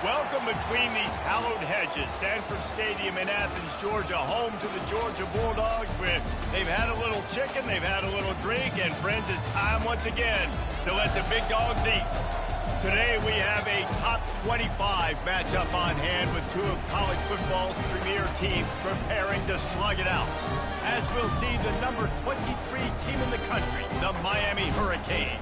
Welcome between these hallowed hedges. Sanford Stadium in Athens, Georgia, home to the Georgia Bulldogs. They've had a little chicken, they've had a little drink, and friends, it's time once again to let the big dogs eat. Today we have a top 25 matchup on hand with two of college football's premier teams preparing to slug it out. As we'll see the number 23 team in the country, the Miami Hurricanes,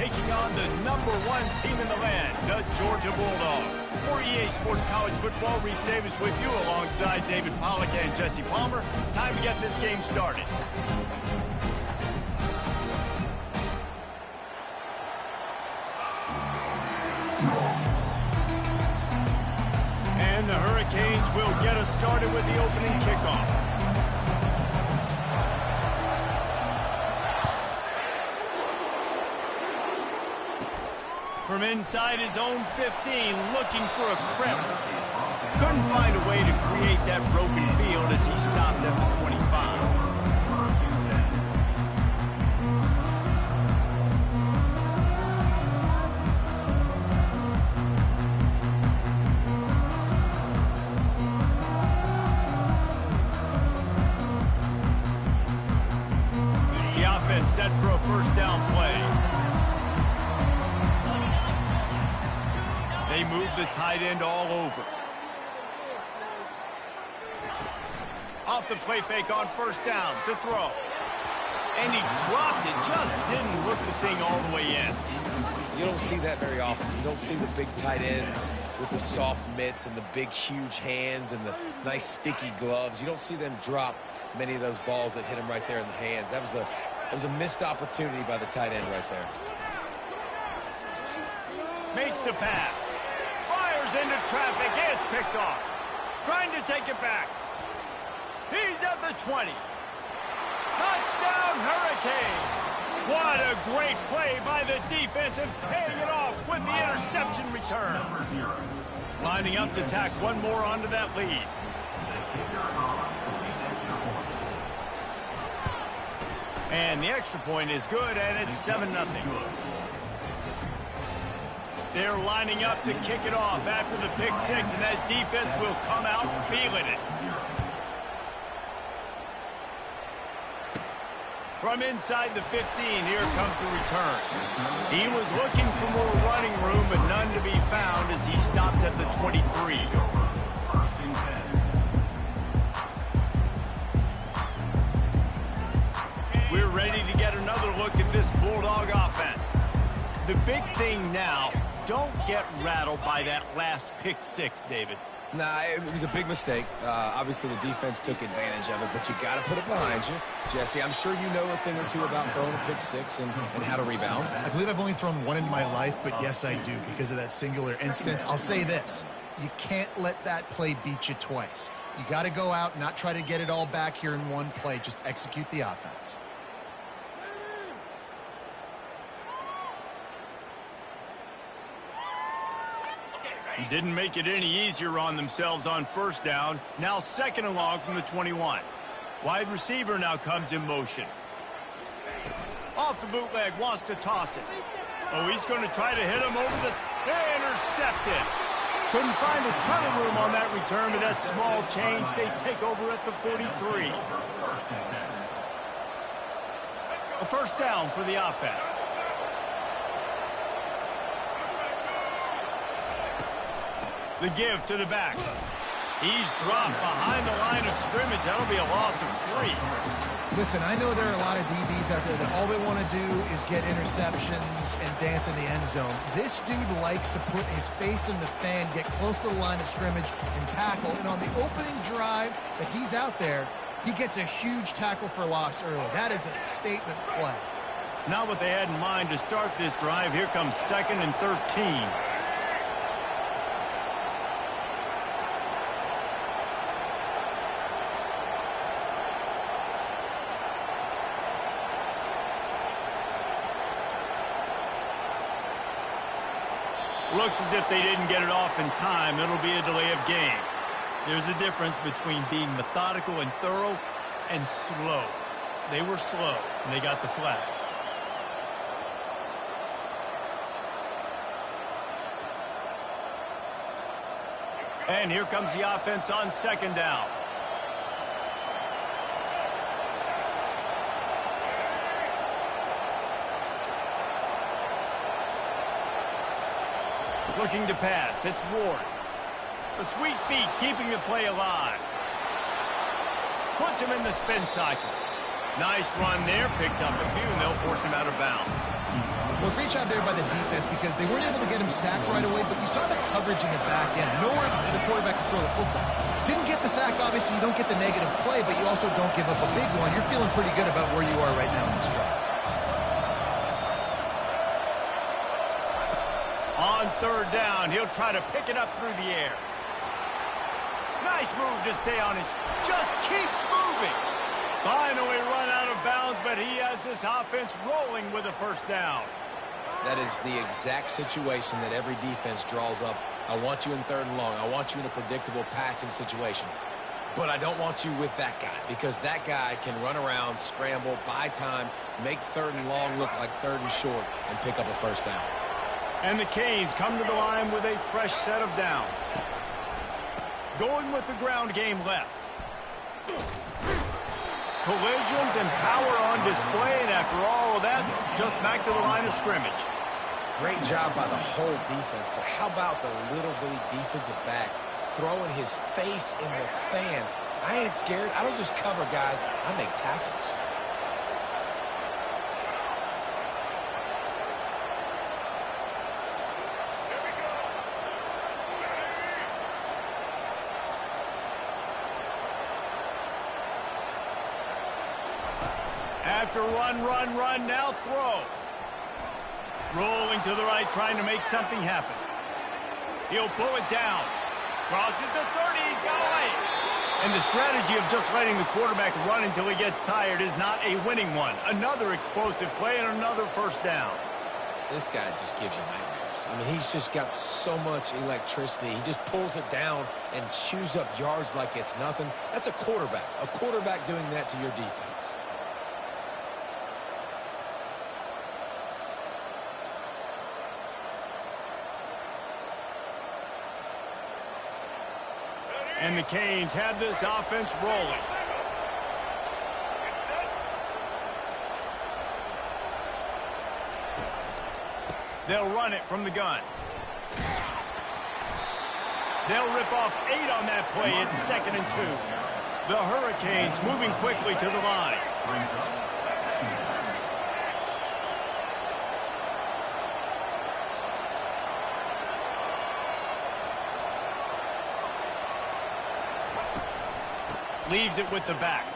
taking on the number 1 team in the land, the Georgia Bulldogs. For EA Sports College Football, Reese Davis with you alongside David Pollack and Jesse Palmer. Time to get this game started. And the Hurricanes will get us started with the opening kickoff. From inside his own 15, looking for a crevice. Couldn't find a way to create that broken field as he stopped at the 25. The offense set for a first down play. They move the tight end all over. Off the play fake on first down to throw. And he dropped it, just didn't look the thing all the way in. You don't see that very often. You don't see the big tight ends with the soft mitts and the big, huge hands and the nice, sticky gloves. You don't see them drop many of those balls that hit him right there in the hands. That was a missed opportunity by the tight end right there. Makes the pass. Into traffic, it's picked off. Trying to take it back. He's at the 20. Touchdown, Hurricanes. What a great play by the defense and paying it off with the interception return. Lining up to tack one more onto that lead. And the extra point is good, and it's 7-0. They're lining up to kick it off after the pick six, and that defense will come out feeling it. From inside the 15, here comes the return. He was looking for more running room, but none to be found as he stopped at the 23. We're ready to get another look at this Bulldog offense. The big thing now, don't get rattled by that last pick six, David. Nah, it was a big mistake. Obviously, the defense took advantage of it, but you got to put it behind you. Jesse, I'm sure you know a thing or two about throwing a pick six and how to rebound. I believe I've only thrown one in my life, but yes, I do because of that singular instance. I'll say this. You can't let that play beat you twice. You got to go out and not try to get it all back here in one play. Just execute the offense. Didn't make it any easier on themselves on first down. Now second and long from the 21. Wide receiver now comes in motion. Off the bootleg, wants to toss it. Oh, he's going to try to hit him over the... Intercepted. Couldn't find a ton of room on that return, but that small change, they take over at the 43. A first down for the offense. The give to the back. He's dropped behind the line of scrimmage. That'll be a loss of 3. Listen, I know there are a lot of DBs out there that all they want to do is get interceptions and dance in the end zone. This dude likes to put his face in the fan, get close to the line of scrimmage, and tackle. And on the opening drive that he's out there, he gets a huge tackle for loss early. That is a statement play. Not what they had in mind to start this drive. Here comes 2nd and 13. Looks as if they didn't get it off in time. It'll be a delay of game. There's a difference between being methodical and thorough and slow. They were slow, and they got the flag. And here comes the offense on second down. Looking to pass. It's Ward. The sweet feet keeping the play alive. Puts him in the spin cycle. Nice run there. Picks up a few, and they'll force him out of bounds. Well, great job there by the defense because they weren't able to get him sacked right away, but you saw the coverage in the back end. Nowhere for the quarterback to throw the football. Didn't get the sack, obviously. You don't get the negative play, but you also don't give up a big one. You're feeling pretty good about where you are right now in this drive. On third down, he'll try to pick it up through the air. Nice move to stay on his... Just keeps moving. Finally run out of bounds, but he has this offense rolling with a first down. That is the exact situation that every defense draws up. I want you in third and long. I want you in a predictable passing situation. But I don't want you with that guy because that guy can run around, scramble, buy time, make third and long look like third and short, and pick up a first down. And the Canes come to the line with a fresh set of downs. Going with the ground game left. Collisions and power on display, and after all of that, just back to the line of scrimmage. Great job by the whole defense, but how about the little bitty defensive back throwing his face in the fan? I ain't scared. I don't just cover guys. I make tackles. After run, now throw. Rolling to the right, trying to make something happen. He'll pull it down. Crosses the 30, he's got away. And the strategy of just letting the quarterback run until he gets tired is not a winning one. Another explosive play and another first down. This guy just gives you nightmares. I mean, he's just got so much electricity. He just pulls it down and chews up yards like it's nothing. That's a quarterback. A quarterback doing that to your defense. And the Canes have this offense rolling. They'll run it from the gun. They'll rip off 8 on that play. It's 2nd and 2. The Hurricanes moving quickly to the line. Leaves it with the back.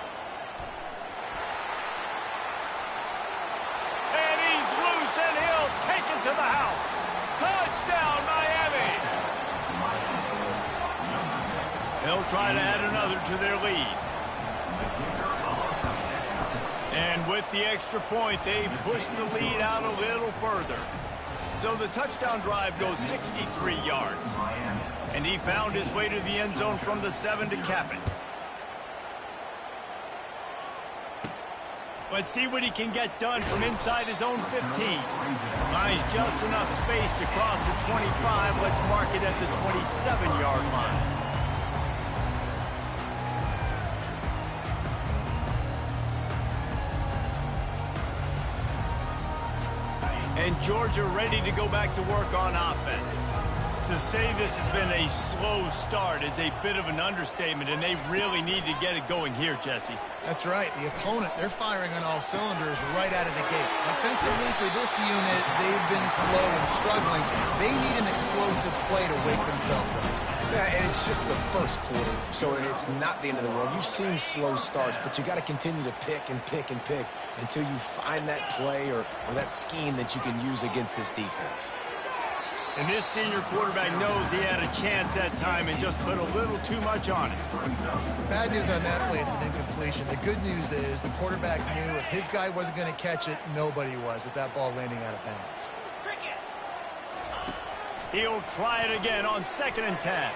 And he's loose, and he'll take it to the house. Touchdown, Miami! They'll try to add another to their lead. And with the extra point, they push the lead out a little further. So the touchdown drive goes 63 yards. And he found his way to the end zone from the 7 to cap it. Let's see what he can get done from inside his own 15. Finds just enough space to cross the 25. Let's mark it at the 27-yard line. And Georgia ready to go back to work on offense. To say this has been a slow start is a bit of an understatement, and they really need to get it going here, Jesse. That's right. The opponent, they're firing on all cylinders right out of the gate. Offensively for this unit, they've been slow and struggling. They need an explosive play to wake themselves up. Yeah, and it's just the first quarter, so it's not the end of the world. You've seen slow starts, but you got to continue to pick and pick and pick until you find that play or that scheme that you can use against this defense. And this senior quarterback knows he had a chance that time and just put a little too much on it. Bad news on that play, it's an incompletion. The good news is the quarterback knew if his guy wasn't going to catch it, nobody was with that ball landing out of bounds. He'll try it again on 2nd and 10.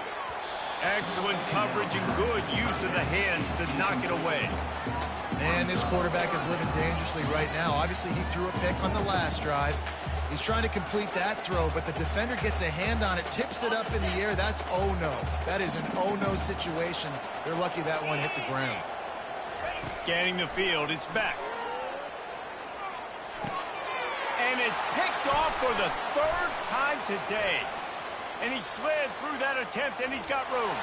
Excellent coverage and good use of the hands to knock it away. Man, this quarterback is living dangerously right now. Obviously, he threw a pick on the last drive. He's trying to complete that throw, but the defender gets a hand on it, tips it up in the air. That's oh no. That is an oh no situation. They're lucky that one hit the ground. Scanning the field, it's back. And it's picked off for the third time today. And he slid through that attempt, and he's got room.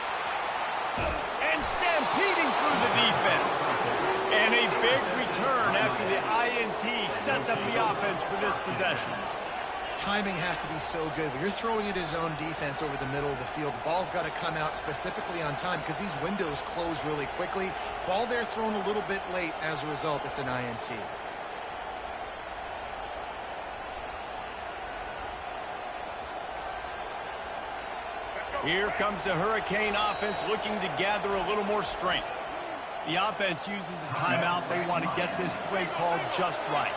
And stampeding through the defense. And a big return after the INT sets up the offense for this possession. Timing has to be so good. When you're throwing at his own defense over the middle of the field, the ball's got to come out specifically on time because these windows close really quickly. Ball there thrown a little bit late. As a result, it's an INT. Here comes the Hurricane offense looking to gather a little more strength. The offense uses a timeout. They want to get this play called just right.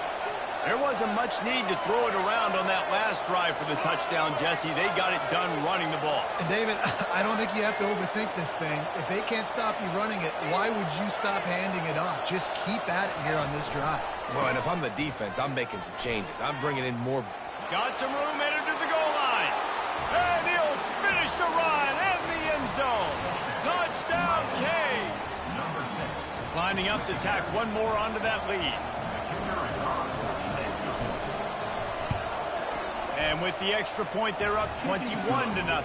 There wasn't much need to throw it around on that last drive for the touchdown, Jesse. They got it done running the ball. And David, I don't think you have to overthink this thing. If they can't stop you running it, why would you stop handing it off? Just keep at it here on this drive. Well, and if I'm the defense, I'm making some changes. I'm bringing in more. Got some room headed to the goal line. And he'll finish the run in the end zone. Touchdown, Canes. Lining up to tack one more onto that lead. And with the extra point, they're up 21-0.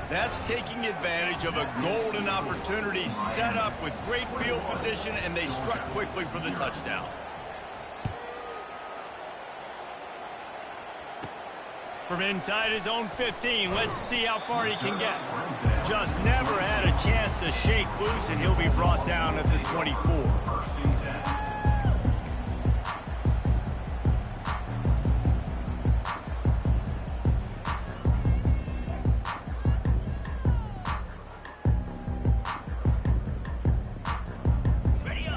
That's taking advantage of a golden opportunity set up with great field position, and they struck quickly for the touchdown. From inside his own 15, let's see how far he can get. Just never had a chance to shake loose, and he'll be brought down at the 24.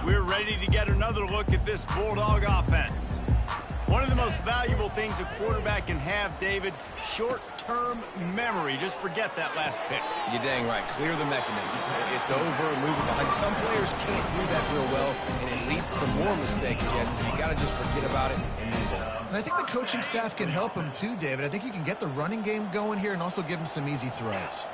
We're ready to get another look at this Bulldog offense. One of the most valuable things a quarterback can have, David, short-term memory. Just forget that last pick. You're dang right. Clear the mechanism. It's over, move it behind. Some players can't do that real well, and it leads to more mistakes, Jesse. You got to just forget about it and move on. And I think the coaching staff can help him too, David. I think you can get the running game going here and also give him some easy throws.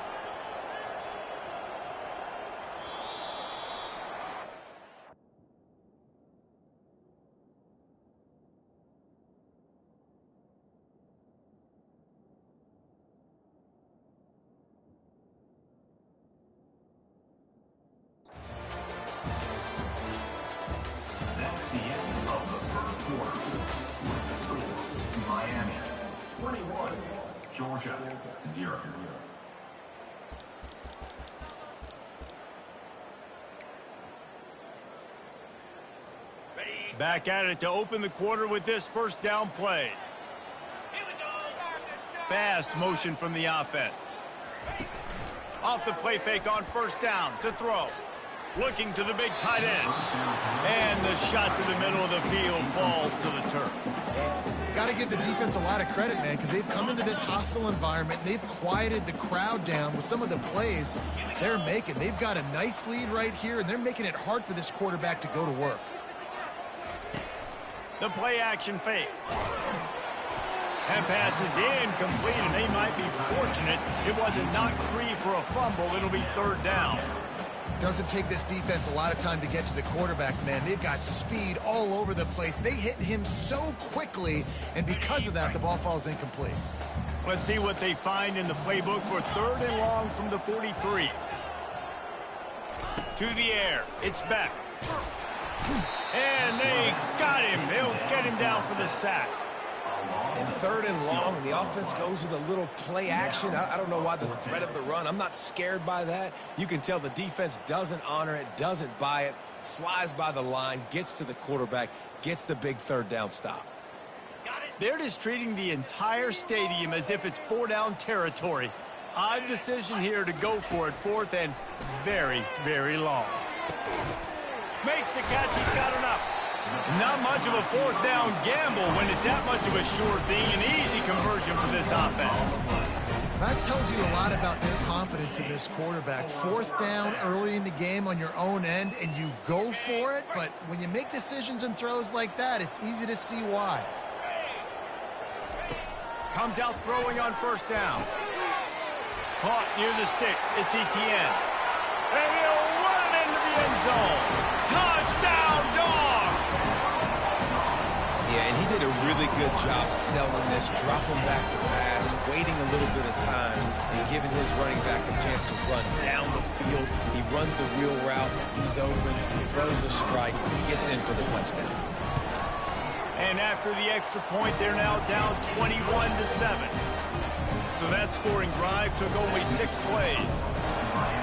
Georgia, 0. Back at it to open the quarter with this first down play. Fast motion from the offense. Off the play fake on first down to throw. Looking to the big tight end. And the shot to the middle of the field falls to the turf. Got to give the defense a lot of credit, man, because they've come into this hostile environment. And they've quieted the crowd down with some of the plays they're making. They've got a nice lead right here, and they're making it hard for this quarterback to go to work. The play action fake. That pass is incomplete, and they might be fortunate it wasn't knocked free for a fumble. It'll be third down. Doesn't take this defense a lot of time to get to the quarterback, man. They've got speed all over the place. They hit him so quickly, and because of that, the ball falls incomplete. Let's see what they find in the playbook for third and long from the 43. To the air. It's back. And they got him. They'll get him down for the sack. And third and long, and the offense goes with a little play action. I don't know why the threat of the run. I'm not scared by that. You can tell the defense doesn't honor it, doesn't buy it, flies by the line, gets to the quarterback, gets the big third down stop. They're just treating the entire stadium as if it's four-down territory. Odd decision here to go for it, fourth and very, very long. Makes the catch. He's got enough. Not much of a fourth down gamble when it's that much of a sure thing. An easy conversion for this offense. That tells you a lot about their confidence in this quarterback. Fourth down early in the game on your own end, and you go for it. But when you make decisions and throws like that, it's easy to see why. Comes out throwing on first down. Caught near the sticks. It's Etienne. And he'll run it into the end zone. Touchdown, Dogs! Yeah, and he did a really good job selling this, dropping back to pass, waiting a little bit of time, and giving his running back a chance to run down the field. He runs the real route. He's open, throws a strike, he gets in for the touchdown. And after the extra point, they're now down 21-7. So that scoring drive took only 6 plays.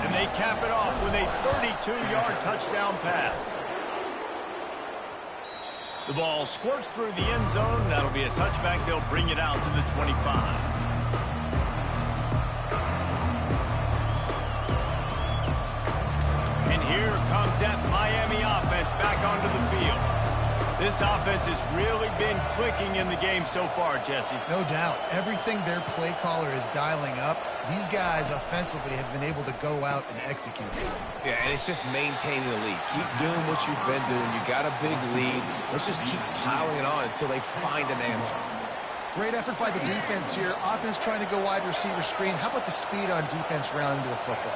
And they cap it off with a 32-yard touchdown pass. The ball squirts through the end zone. That'll be a touchback. They'll bring it out to the 25. And here comes that Miami offense back onto the field. This offense has really been clicking in the game so far, Jesse. No doubt. Everything their play caller is dialing up, these guys offensively have been able to go out and execute. Yeah, and it's just maintaining the lead. Keep doing what you've been doing. You got a big lead. Let's just keep piling it on until they find an answer. Great effort by the defense here. Offense trying to go wide receiver screen. How about the speed on defense rounding to the football?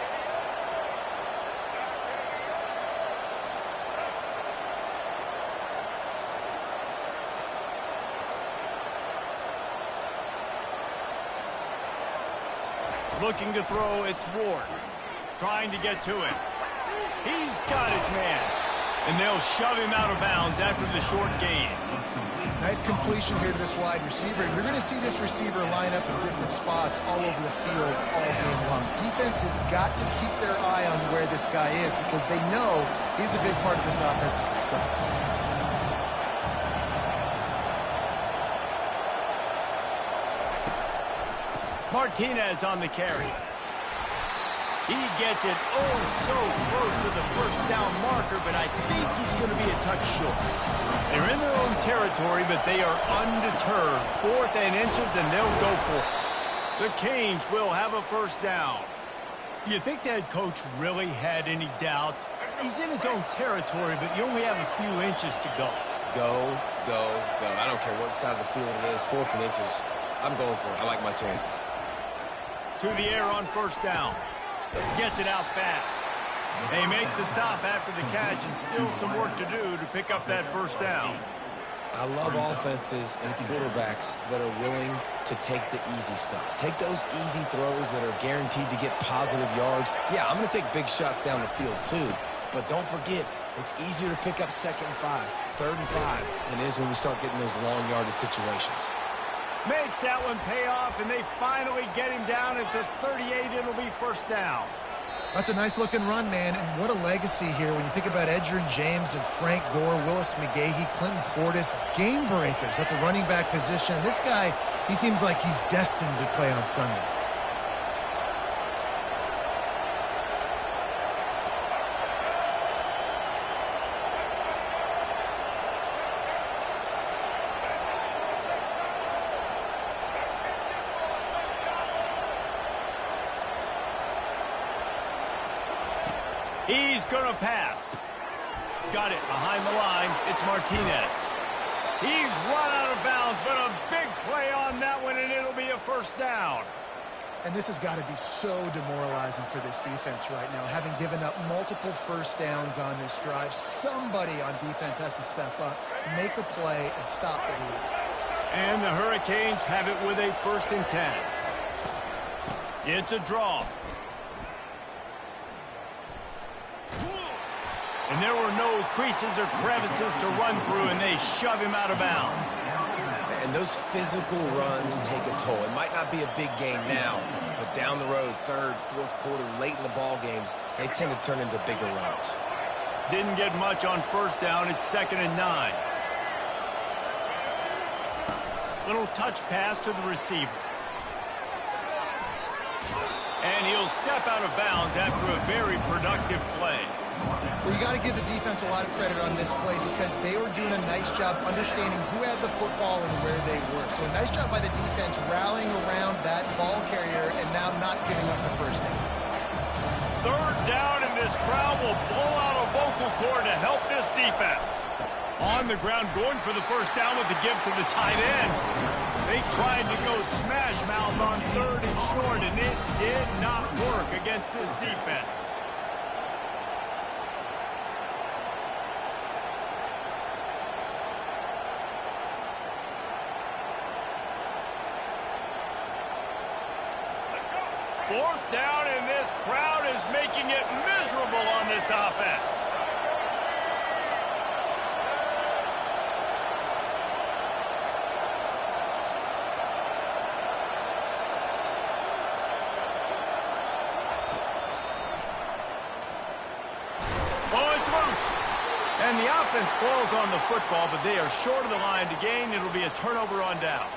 Looking to throw, it's Ward. Trying to get to him. He's got his man. And they'll shove him out of bounds after the short gain. Nice completion here to this wide receiver. You're going to see this receiver line up in different spots all over the field all game long. Defense has got to keep their eye on where this guy is because they know he's a big part of this offense's success. Martinez on the carry. He gets it oh so close to the first down marker, but I think he's going to be a touch short. They're in their own territory, but they are undeterred. 4th and inches, and they'll go for it. The Canes will have a first down. You think that coach really had any doubt? He's in his own territory, but you only have a few inches to go. Go, go, go. I don't care what side of the field it is, 4th and inches. I'm going for it. I like my chances. To the air on first down. Gets it out fast. They make the stop after the catch and still some work to do to pick up that first down. I love offenses and quarterbacks that are willing to take the easy stuff. Take those easy throws that are guaranteed to get positive yards. Yeah, I'm going to take big shots down the field too. But don't forget, it's easier to pick up 2nd and 5, 3rd and 5 than it is when we start getting those long yardage situations. Makes that one pay off, and they finally get him down at the 38. It'll be first down. That's a nice-looking run, man, and what a legacy here when you think about Edgerrin James and Frank Gore, Willis McGahee, Clinton Portis, game breakers at the running back position. This guy, he seems like he's destined to play on Sunday. He's going to pass. Got it behind the line. It's Martinez. He's run out of bounds, but a big play on that one, and it'll be a first down. And this has got to be so demoralizing for this defense right now. Having given up multiple first downs on this drive, somebody on defense has to step up, make a play, and stop the lead. And the Hurricanes have it with a 1st and 10. It's a draw. And there were no creases or crevices to run through, and they shove him out of bounds. And those physical runs take a toll. It might not be a big game now, but down the road, 3rd, 4th quarter, late in the ball games, they tend to turn into bigger runs. Didn't get much on first down. It's 2nd and 9. Little touch pass to the receiver. And he'll step out of bounds after a very productive play. Well, you got to give the defense a lot of credit on this play because they were doing a nice job understanding who had the football and where they were. So a nice job by the defense rallying around that ball carrier and now not giving up the first down. 3rd down, and this crowd will blow out a vocal cord to help this defense. On the ground, going for the first down with the give to the tight end. They tried to go smash mouth on 3rd and short, and it did not work against this defense. Fourth down, and this crowd is making it miserable on this offense. Oh, it's loose. And the offense falls on the football, but they are short of the line to gain. It'll be a turnover on downs.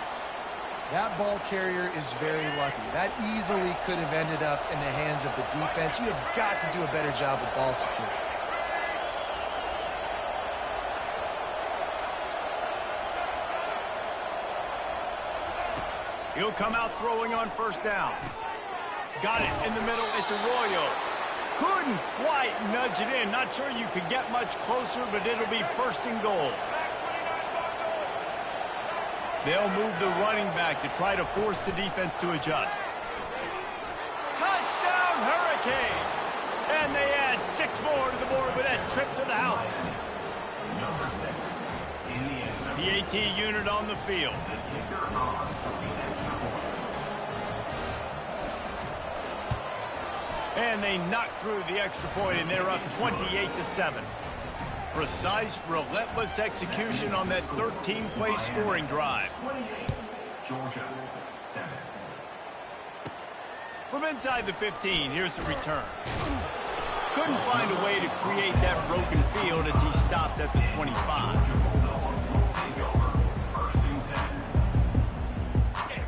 That ball carrier is very lucky. That easily could have ended up in the hands of the defense. You have got to do a better job with ball security. He'll come out throwing on first down. Got it in the middle. It's Arroyo. Couldn't quite nudge it in. Not sure you could get much closer, but it'll be 1st and goal. They'll move the running back to try to force the defense to adjust. Touchdown, Hurricanes! And they add 6 more to the board with that trip to the house. The AT unit on the field. And they knock through the extra point, and they're up 28-7. Precise, relentless execution on that 13-play scoring drive. Georgia 7. From inside the 15, here's the return. Couldn't find a way to create that broken field as he stopped at the 25.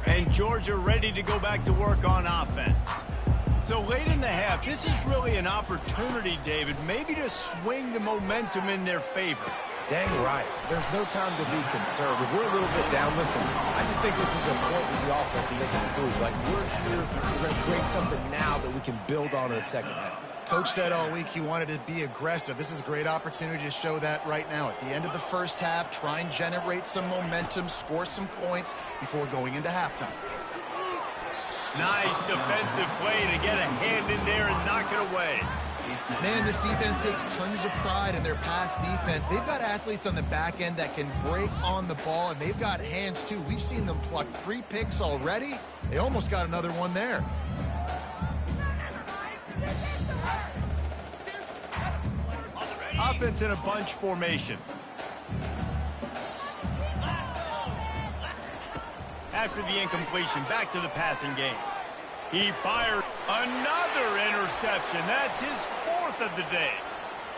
And Georgia ready to go back to work on offense. So late in the half, this is really an opportunity, David, maybe to swing the momentum in their favor. Dang right. There's no time to be conservative. We're a little bit down. Listen, I just think this is a point with the offense that they can improve. Like, we're here, we're going to create something now that we can build on in the second half. Coach said all week he wanted to be aggressive. This is a great opportunity to show that right now. At the end of the first half, try and generate some momentum, score some points before going into halftime. Nice defensive play to get a hand in there and knock it away. Man, this defense takes tons of pride in their pass defense. They've got athletes on the back end that can break on the ball, and they've got hands, too. We've seen them pluck 3 picks already. They almost got another one there. Offense in a bunch formation. After the incompletion, back to the passing game. He fired another interception. That's his 4th of the day.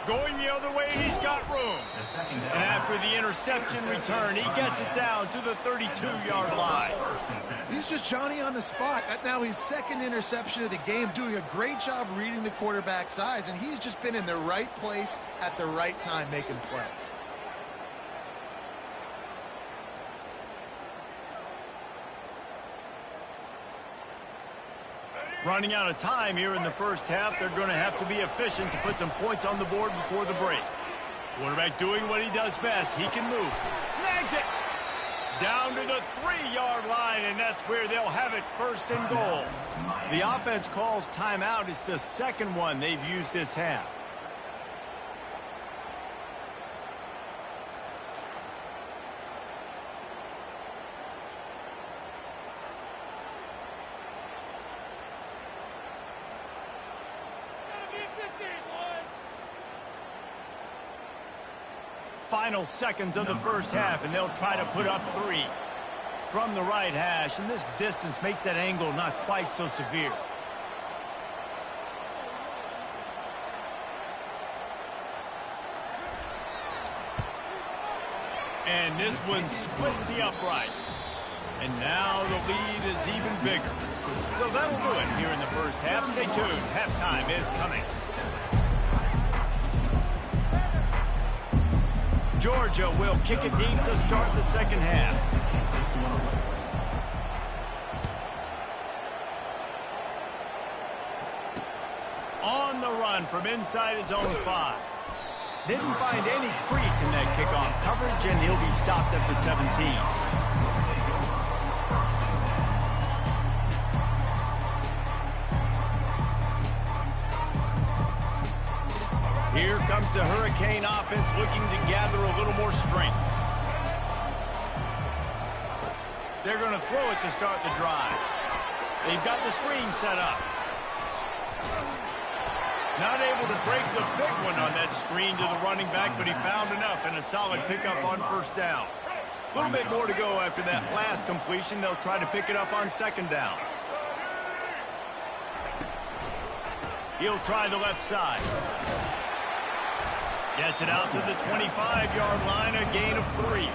Going the other way, he's got room. And after the interception return, he gets it down to the 32-yard line. He's just Johnny on the spot. Now his 2nd interception of the game, doing a great job reading the quarterback's eyes, and he's just been in the right place at the right time making plays. Running out of time here in the first half, they're going to have to be efficient to put some points on the board before the break. Quarterback doing what he does best. He can move. Snags it. Down to the 3-yard line, and that's where they'll have it 1st and goal. The offense calls timeout. It's the 2nd one they've used this half. Final seconds of the first half, and they'll try to put up 3 from the right hash, and this distance makes that angle not quite so severe. And this one splits the uprights. And now the lead is even bigger. So that'll do it here in the first half. Stay tuned. Halftime is coming. Georgia will kick it deep to start the second half. On the run from inside his own 5. Didn't find any crease in that kickoff coverage, and he'll be stopped at the 17. Here comes the Hurricane offense looking to gather a little more strength. They're going to throw it to start the drive. They've got the screen set up. Not able to break the big one on that screen to the running back, but he found enough and a solid pickup on first down. A little bit more to go after that last completion. They'll try to pick it up on second down. He'll try the left side. Gets it out to the 25-yard line, a gain of 3.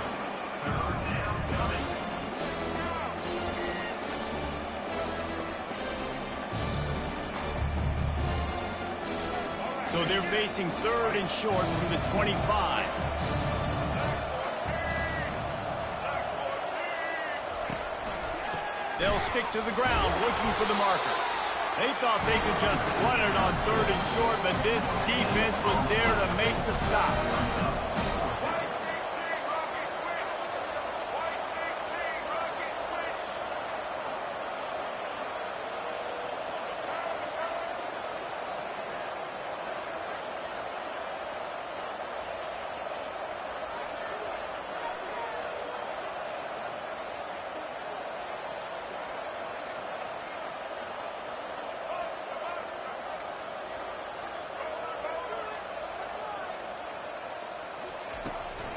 So they're facing third and short from the 25. They'll stick to the ground looking for the marker. They thought they could just run it on third and short, but this defense was there to make the stop.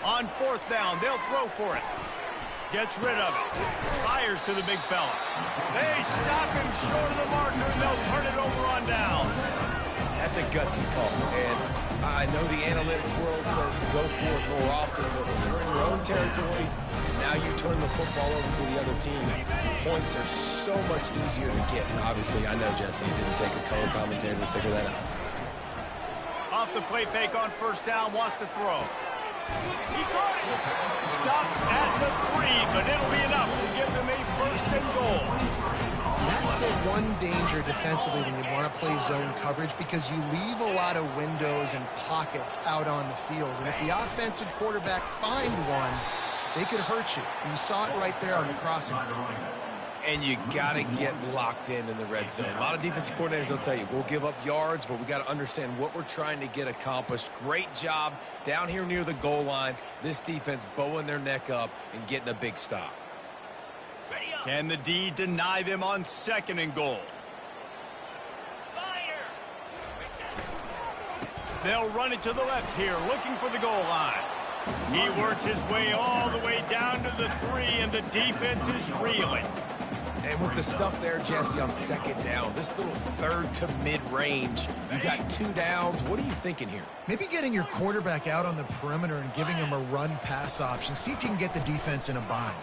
On fourth down, they'll throw for it. Gets rid of it. Fires to the big fella. They stop him short of the marker, and they'll turn it over on down. That's a gutsy call. And I know the analytics world says to go for it more often, but when you're in your own territory, now you turn the football over to the other team. Points are so much easier to get. Obviously, I know, Jesse, it didn't take a color commentator to figure that out. Off the play fake on first down, wants to throw. He caught it. Stopped at the 3, but it'll be enough to give them a first and goal. That's the one danger defensively when you want to play zone coverage, because you leave a lot of windows and pockets out on the field. And if the offensive quarterback find one, they could hurt you. You saw it right there on the crossing. And you got to get locked in the red zone. A lot of defensive coordinators will tell you, we'll give up yards, but we got to understand what we're trying to get accomplished. Great job down here near the goal line. This defense bowing their neck up and getting a big stop. Can the D deny them on second and goal? They'll run it to the left here, looking for the goal line. He works his way all the way down to the 3, and the defense is reeling. And with the stuff there, Jesse, on second down, this little third to mid-range, you got 2 downs. What are you thinking here? Maybe getting your quarterback out on the perimeter and giving him a run-pass option. See if you can get the defense in a bind.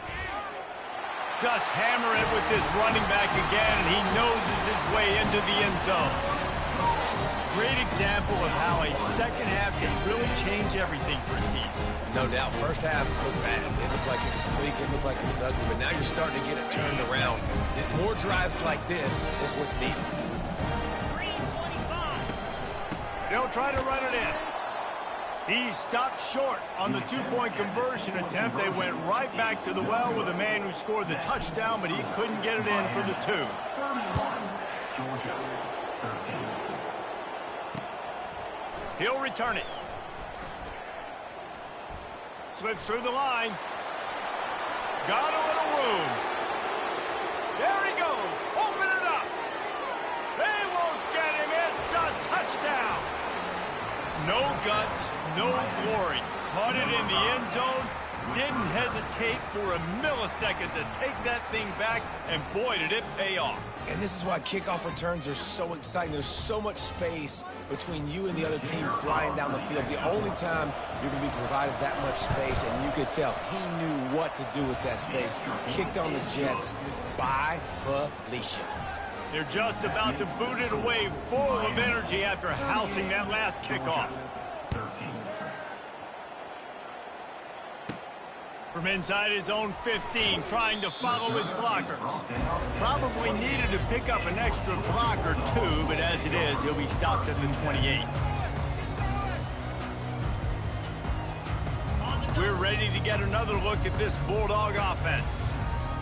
Just hammer it with this running back again, and he noses his way into the end zone. Great example of how a second half can really change everything for a team. No doubt. First half looked bad. It looked like it was weak. It looked like it was ugly. But now you're starting to get it turned around. More drives like this is what's needed. They'll try to run it in. He stopped short on the 2-point conversion attempt. They went right back to the well with the man who scored the touchdown, but he couldn't get it in for the 2. Georgia, 13. He'll return it. Slips through the line. Got a little room. There he goes. Open it up. They won't get him. It's a touchdown. No guts, no glory. Caught it in the end zone. Didn't hesitate for a millisecond to take that thing back, and boy, did it pay off. And this is why kickoff returns are so exciting. There's so much space between you and the other team flying down the field. The only time you're going to be provided that much space, and you could tell he knew what to do with that space. Kicked on the Jets by Felicia. They're just about to boot it away, full of energy after housing that last kickoff. 13. From inside his own 15, trying to follow his blockers. Probably needed to pick up an extra block or 2, but as it is, he'll be stopped at the 28. we're ready to get another look at this Bulldog offense.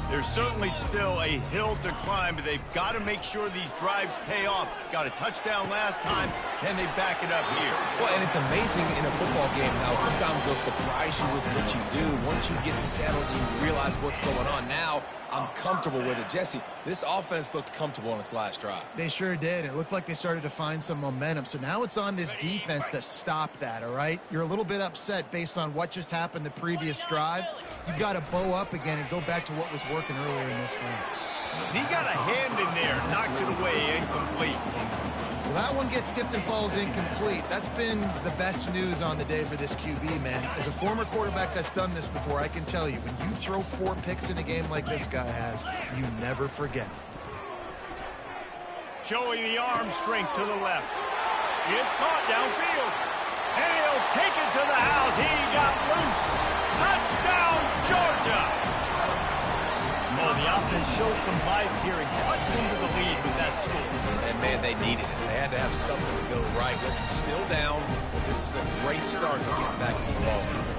There's certainly still a hill to climb, but they've got to make sure these drives pay off. Got a touchdown last time. Can they back it up here? Well, and it's amazing in a football game how sometimes they'll surprise you with what you do. Once you get settled, you realize what's going on. Now, I'm comfortable with it. Jesse, this offense looked comfortable on its last drive. They sure did. It looked like they started to find some momentum. So now it's on this defense to stop that, all right? You're a little bit upset based on what just happened the previous drive. You've got to bow up again and go back to what was working earlier in this game. And he got a hand in there, knocks it away, incomplete. Well, that one gets tipped and falls incomplete. That's been the best news on the day for this QB, man. As a former quarterback that's done this before, I can tell you, when you throw 4 picks in a game like this guy has, you never forget. Showing the arm strength to the left. It's caught downfield. And he'll take it to the house. He got loose. Touchdown, Georgia. Well, the offense shows some life here and cuts into the lead with that score. And, man, they needed it. They had to have something to go right. Listen, still down, but this is a great start to getting back in this ball game.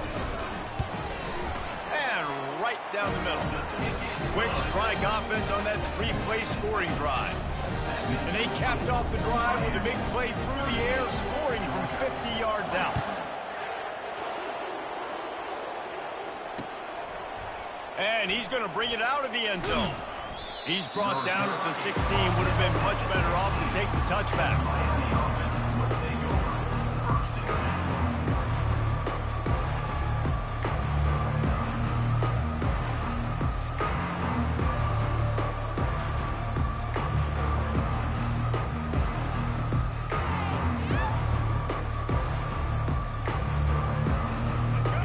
And right down the middle. Quick strike offense on that 3-play scoring drive. And they capped off the drive with a big play through the air, scoring from 50 yards out. And he's going to bring it out of the end zone. He's brought down at the 16. Would have been much better off to take the touchback.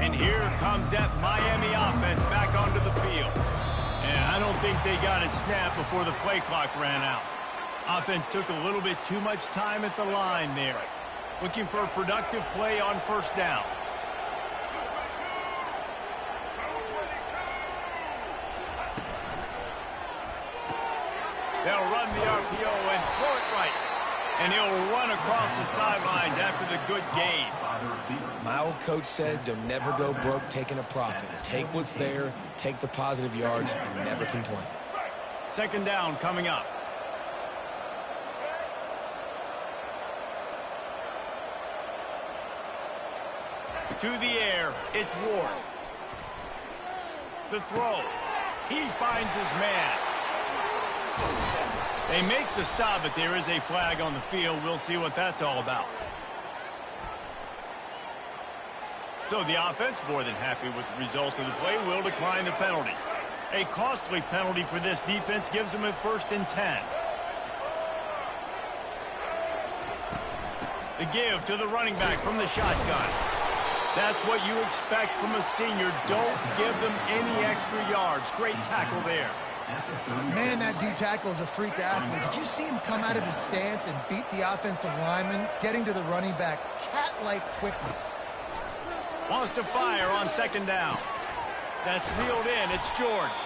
And here comes that Miami offense back onto the field. And I don't think they got it snapped before the play clock ran out. Offense took a little bit too much time at the line there. Looking for a productive play on first down. They'll run the RPO and throw it right. And he'll run across the sidelines after the good gain. My old coach said you'll never go broke taking a profit. Take what's there, take the positive yards, and never complain. Second down coming up. To the air, it's Ward. The throw. He finds his man. They make the stop, but there is a flag on the field. We'll see what that's all about. So the offense, more than happy with the result of the play, will decline the penalty. A costly penalty for this defense gives them a 1st and 10. The give to the running back from the shotgun. That's what you expect from a senior. Don't give them any extra yards. Great tackle there. Man, that D tackle is a freak athlete. Did you see him come out of his stance and beat the offensive lineman, getting to the running back? Cat-like quickness. Wants to fire on second down. That's reeled in. It's George.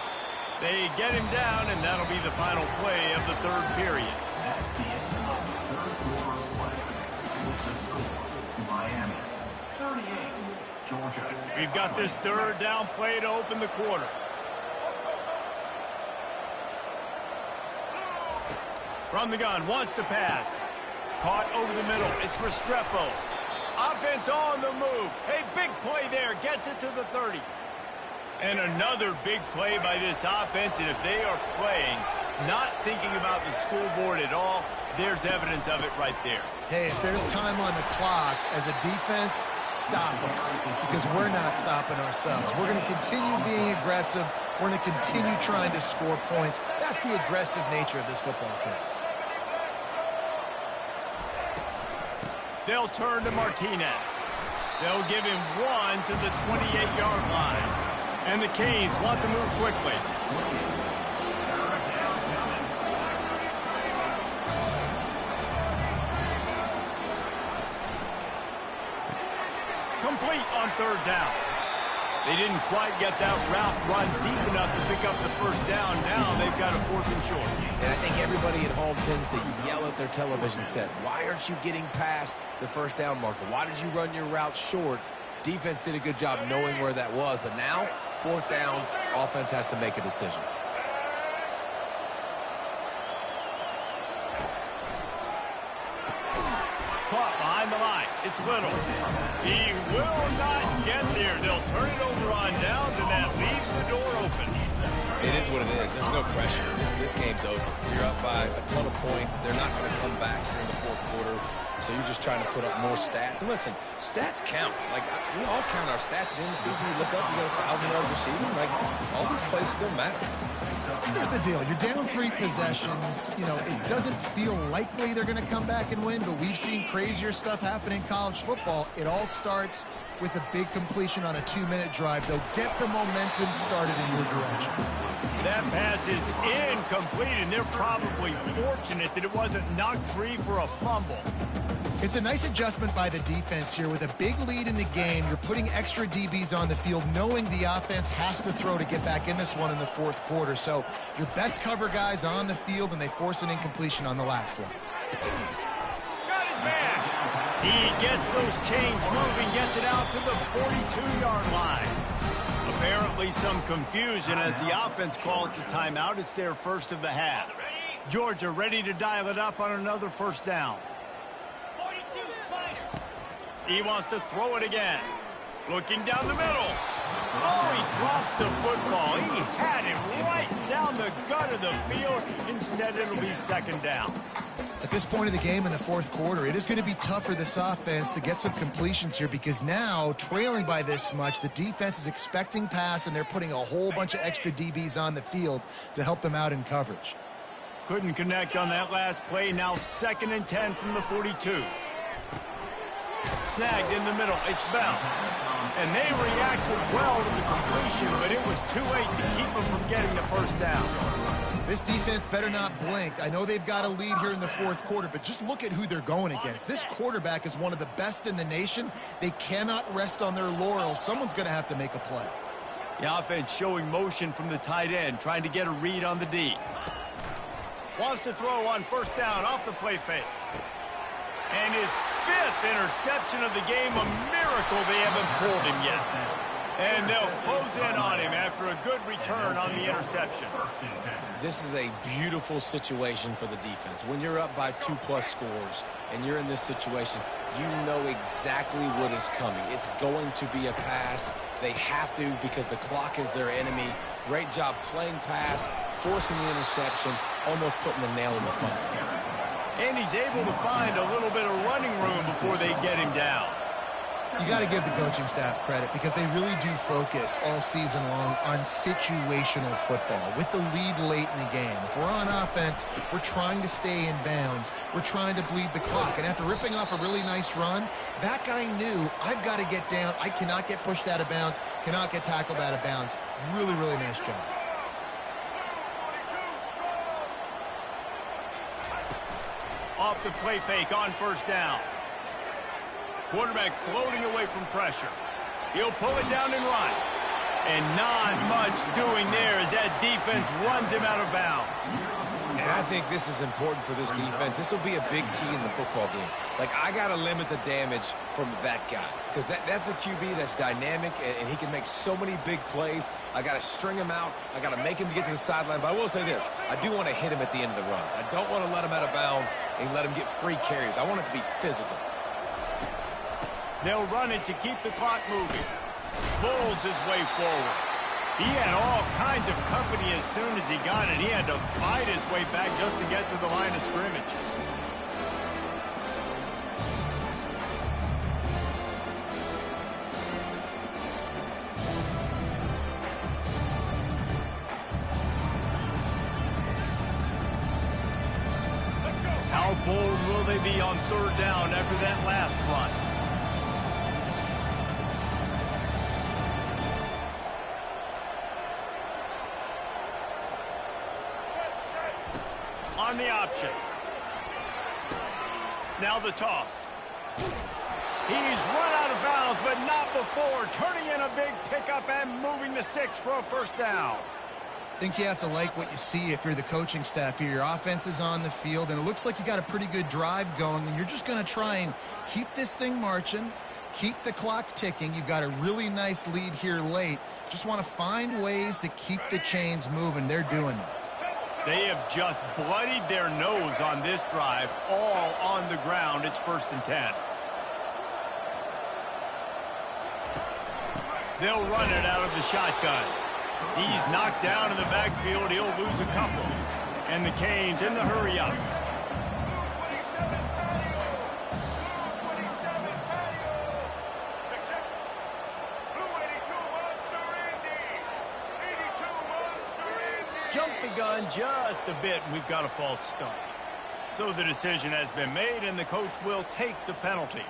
They get him down, and that'll be the final play of the 3rd period. That's the end of the 3rd quarter of play. The score, Miami 38, Georgia. We've got this 3rd down play to open the quarter. From the gun, wants to pass. Caught over the middle. It's Restrepo. Offense on the move. A big play there. Gets it to the 30. And another big play by this offense. And if they are playing, not thinking about the scoreboard at all, there's evidence of it right there. Hey, if there's time on the clock, as a defense, stop us. Because we're not stopping ourselves. We're going to continue being aggressive. We're going to continue trying to score points. That's the aggressive nature of this football team. They'll turn to Martinez. They'll give him 1 to the 28-yard line. And the Canes want to move quickly. Complete on 3rd down. They didn't quite get that route run deep enough to pick up the 1st down. Now they've got a 4th and short. And I think everybody at home tends to yell at their television set. Why aren't you getting past the 1st down marker? Why did you run your route short? Defense did a good job knowing where that was, but now, 4th down, offense has to make a decision. Caught behind the line. It's Little. He will not get there. They'll turn it over on downs, and that leaves the door open. It is what it is. There's no pressure. This game's over. You're up by a ton of points. They're not going to come back here in the 4th quarter. So you're just trying to put up more stats. And listen, stats count. Like, we all count our stats. At the end of the season, we look up, you got 1,000 yards receiving. Like, all these plays still matter. Here's the deal. You're down 3 possessions. You know, it doesn't feel likely they're going to come back and win, but we've seen crazier stuff happen in college football. It all starts with a big completion on a 2-minute drive. They'll get the momentum started in your direction. That pass is incomplete, and they're probably fortunate that it wasn't knocked free for a fumble. It's a nice adjustment by the defense here. With a big lead in the game, you're putting extra DBs on the field, knowing the offense has to throw to get back in this one in the 4th quarter. So your best cover guys on the field, and they force an incompletion on the last one. Got his man. He gets those chains moving, gets it out to the 42-yard line. Apparently some confusion as the offense calls the timeout. It's their first of the half. Georgia ready to dial it up on another 1st down. He wants to throw it again. Looking down the middle. Oh, he drops the football. He had him right down the gut of the field. Instead, it'll be 2nd down. At this point of the game in the 4th quarter, it is going to be tough for this offense to get some completions here, because now, trailing by this much, the defense is expecting pass, and they're putting a whole bunch of extra DBs on the field to help them out in coverage. Couldn't connect on that last play. Now 2nd and 10 from the 42. Snagged in the middle. It's Bell. And they reacted well to the completion, but it was too late to keep them from getting the 1st down. This defense better not blink. I know they've got a lead here in the 4th quarter, but just look at who they're going against. This quarterback is one of the best in the nation. They cannot rest on their laurels. Someone's going to have to make a play. The offense showing motion from the tight end, trying to get a read on the D. Wants to throw on 1st down off the play fake. And his 5th interception of the game, a miracle they haven't pulled him yet. And they'll close in on him after a good return on the interception. This is a beautiful situation for the defense. When you're up by 2+ scores and you're in this situation, you know exactly what is coming. It's going to be a pass. They have to, because the clock is their enemy. Great job playing pass, forcing the interception, almost putting the nail in the coffin. And he's able to find a little bit of running room before they get him down. You got to give the coaching staff credit, because they really do focus all season long on situational football with the lead late in the game. If we're on offense, we're trying to stay in bounds. We're trying to bleed the clock. And after ripping off a really nice run, that guy knew, I've got to get down. I cannot get pushed out of bounds, cannot get tackled out of bounds. Really, really nice job. Off the play fake on 1st down. Quarterback floating away from pressure. He'll pull it down and run. And not much doing there as that defense runs him out of bounds. And I think this is important for this defense. This will be a big key in the football game. Like, I got to limit the damage from that guy, because that's a QB that's dynamic, and he can make so many big plays. I got to string him out. I got to make him get to the sideline. But I will say this. I do want to hit him at the end of the runs. I don't want to let him out of bounds and let him get free carries. I want it to be physical. They'll run it to keep the clock moving. Pulls his way forward. He had all kinds of company as soon as he got it. He had to fight his way back just to get to the line of scrimmage. How bold will they be on 3rd down after that last run? On the option. Now the toss. He's run out of bounds, but not before. Turning in a big pickup and moving the sticks for a 1st down. I think you have to like what you see if you're the coaching staff here. Your offense is on the field, and it looks like you got a pretty good drive going, and you're just going to try and keep this thing marching, keep the clock ticking. You've got a really nice lead here late. Just want to find ways to keep the chains moving. They're doing that. They have just bloodied their nose on this drive, all on the ground. It's 1st and 10. They'll run it out of the shotgun. He's knocked down in the backfield. He'll lose a couple. And the Canes in the hurry-up. Jump the gun just a bit, and we've got a false start. So the decision has been made, and the coach will take the penalty.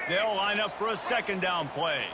They'll line up for a 2nd down play.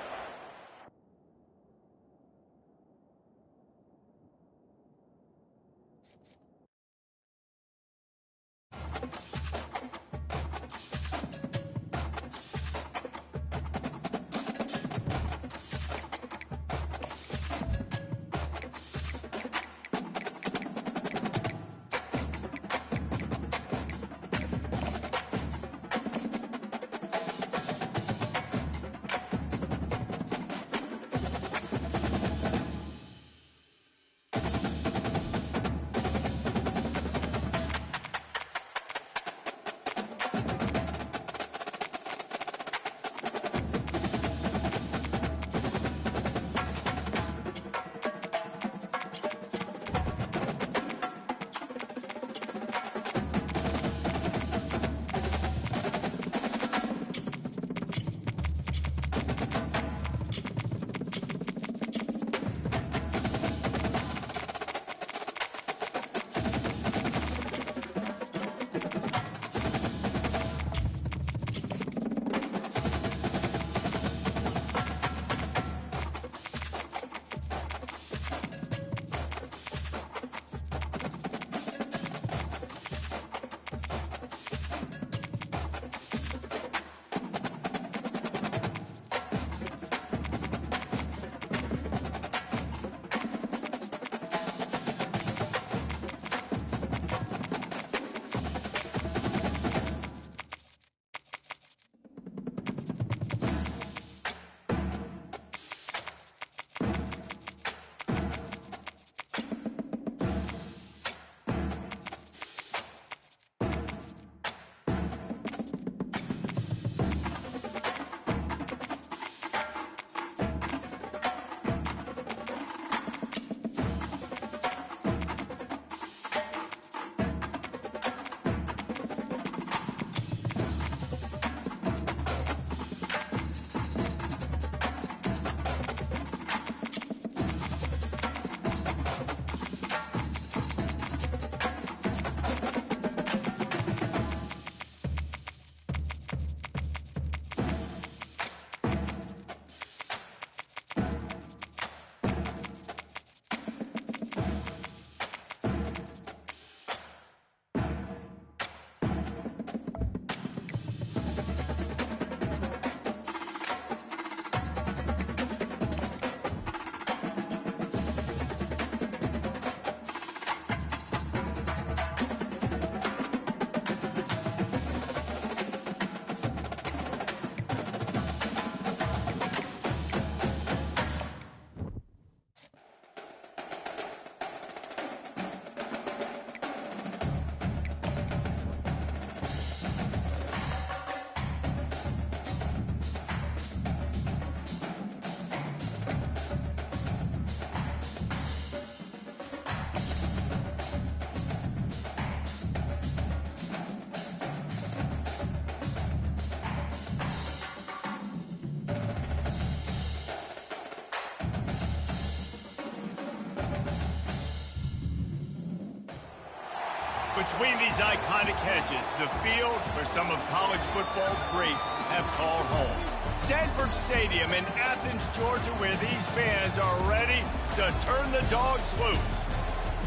Between these iconic hedges, the field where some of college football's greats have called home. Sanford Stadium in Athens, Georgia, where these fans are ready to turn the dogs loose.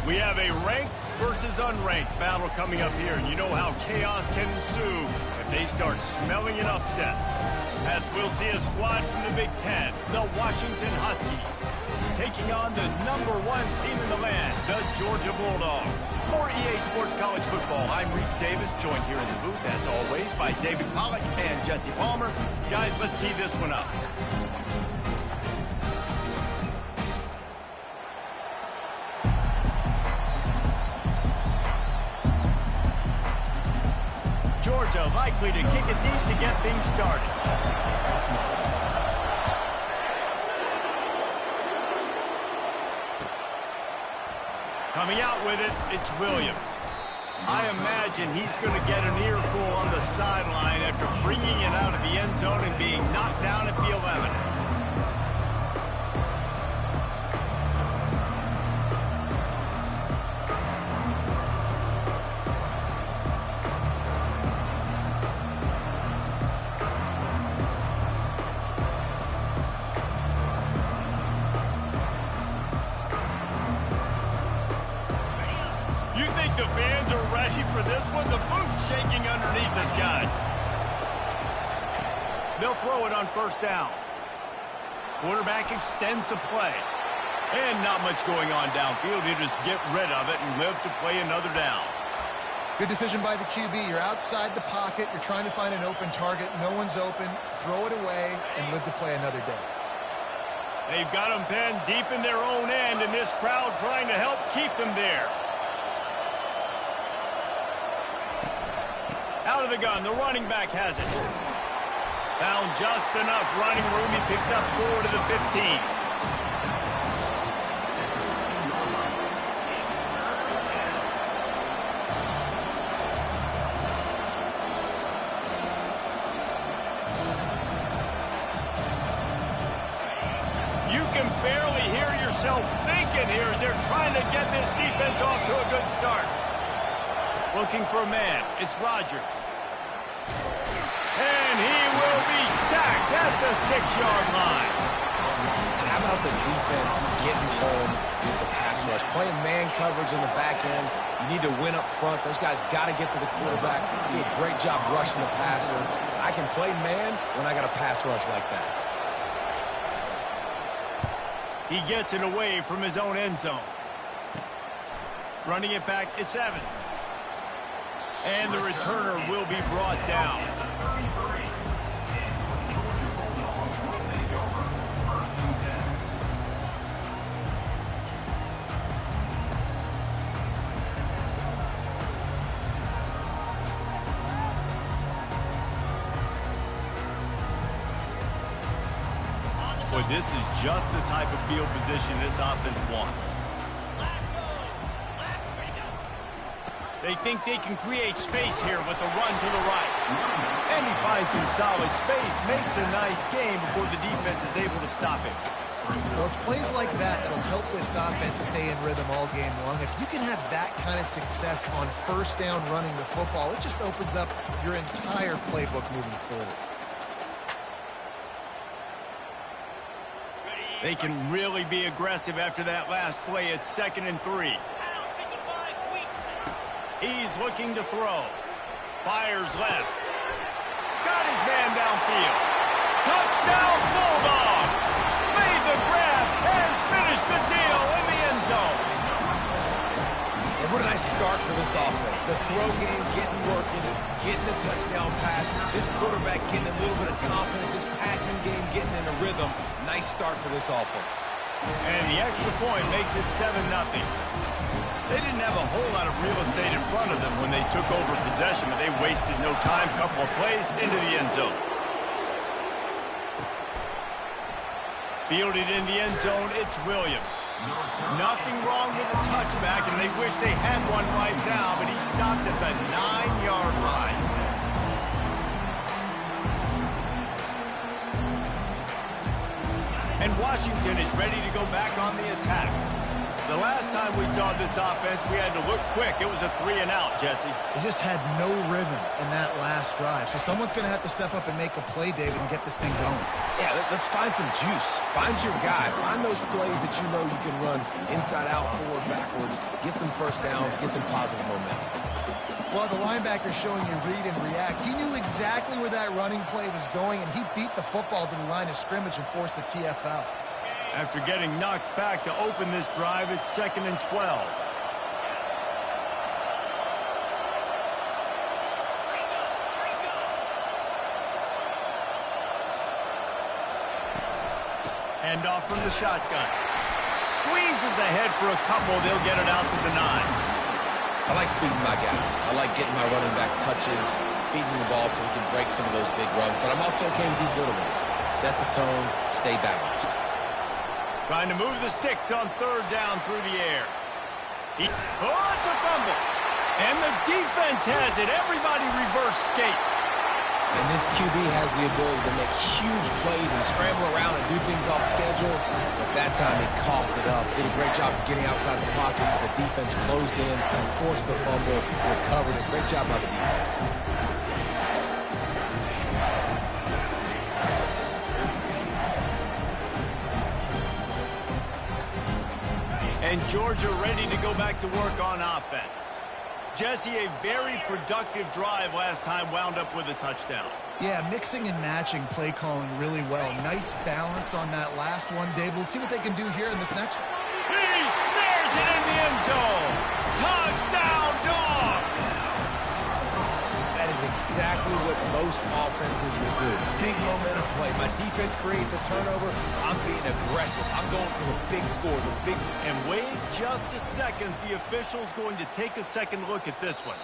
We have a ranked versus unranked battle coming up here, and you know how chaos can ensue if they start smelling an upset. As we'll see a squad from the Big Ten, the Washington Huskies. taking on the #1 team in the land, the Georgia Bulldogs. For EA Sports College Football, I'm Reese Davis, joined here in the booth, as always, by David Pollack and Jesse Palmer. Guys, let's tee this one up. Georgia likely to kick it deep to get things started. Coming out with it, it's Williams. I imagine he's going to get an earful on the sideline after bringing it out of the end zone and being knocked down at the 11. The fans are ready for this one. The booth's shaking underneath us, guys. They'll throw it on first down. Quarterback extends the play. And not much going on downfield. He'll just get rid of it and live to play another down. Good decision by the QB. You're outside the pocket. You're trying to find an open target. No one's open. Throw it away and live to play another day. They've got them pinned deep in their own end, and this crowd trying to help keep them there. Out of the gun, the running back has it. Found just enough running room. He picks up 4 to the 15. You can barely hear yourself thinking here as they're trying to get this defense off to a good start. Looking for a man. It's Rodgers. And he will be sacked at the 6-yard line. And how about the defense getting home with the pass rush? Playing man coverage in the back end. You need to win up front. Those guys got to get to the quarterback. Do a great job rushing the passer. I can play man when I got a pass rush like that. He gets it away from his own end zone. Running it back, it's Evans. And the returner will be brought down. Boy, this is just the type of field position this offense wants. They think they can create space here with a run to the right. And he finds some solid space, makes a nice game before the defense is able to stop him. Well, it's plays like that that'll help this offense stay in rhythm all game long. If you can have that kind of success on first down running the football, it just opens up your entire playbook moving forward. They can really be aggressive after that last play. It's 2nd and 3. He's looking to throw. Fires left. Got his man downfield. Touchdown Bulldogs! Made the grab and finished the deal in the end zone. And what a nice start for this offense. The throw game getting working, getting the touchdown pass. This quarterback getting a little bit of confidence. This passing game getting in a rhythm. Nice start for this offense. And the extra point makes it 7-0. They didn't have a whole lot of real estate in front of them when they took over possession, but they wasted no time. Couple of plays into the end zone. Fielded in the end zone, it's Williams. Nothing wrong with the touchback, and they wish they had one right now, but he stopped at the 9-yard line. And Washington is ready to go back on the attack. The last time we saw this offense, we had to look quick. It was a 3-and-out, Jesse. They just had no rhythm in that last drive. So someone's going to have to step up and make a play, David, and get this thing going. Yeah, let's find some juice. Find your guy. Find those plays that you know you can run inside out, forward, backwards. Get some first downs. Get some positive momentum. Well, the linebacker's showing you read and react. He knew exactly where that running play was going, and he beat the football to the line of scrimmage and forced the TFL. After getting knocked back to open this drive, it's 2nd and 12. Handoff from the shotgun. Squeezes ahead for a couple. They'll get it out to the 9. I like feeding my guy. I like getting my running back touches, feeding the ball so he can break some of those big runs. But I'm also okay with these little ones. Set the tone, stay balanced. Trying to move the sticks on 3rd down through the air. Oh, it's a fumble. And the defense has it. Everybody reverse skate. And this QB has the ability to make huge plays and scramble around and do things off schedule. But that time he coughed it up. Did a great job of getting outside the pocket. The defense closed in, forced the fumble, recovered it. Great job by the defense. And Georgia ready to go back to work on offense. Jesse, a very productive drive last time, wound up with a touchdown. Yeah, mixing and matching play calling really well. Nice balance on that last one, Dave. Let's see what they can do here in this next one. He snares it in the end zone. Touchdown, Dogs! That is exactly what most offenses will do. Big momentum play. My defense creates a turnover. I'm being aggressive. I'm going for the big score, the big... And wait just a second. The official's going to take a second look at this one.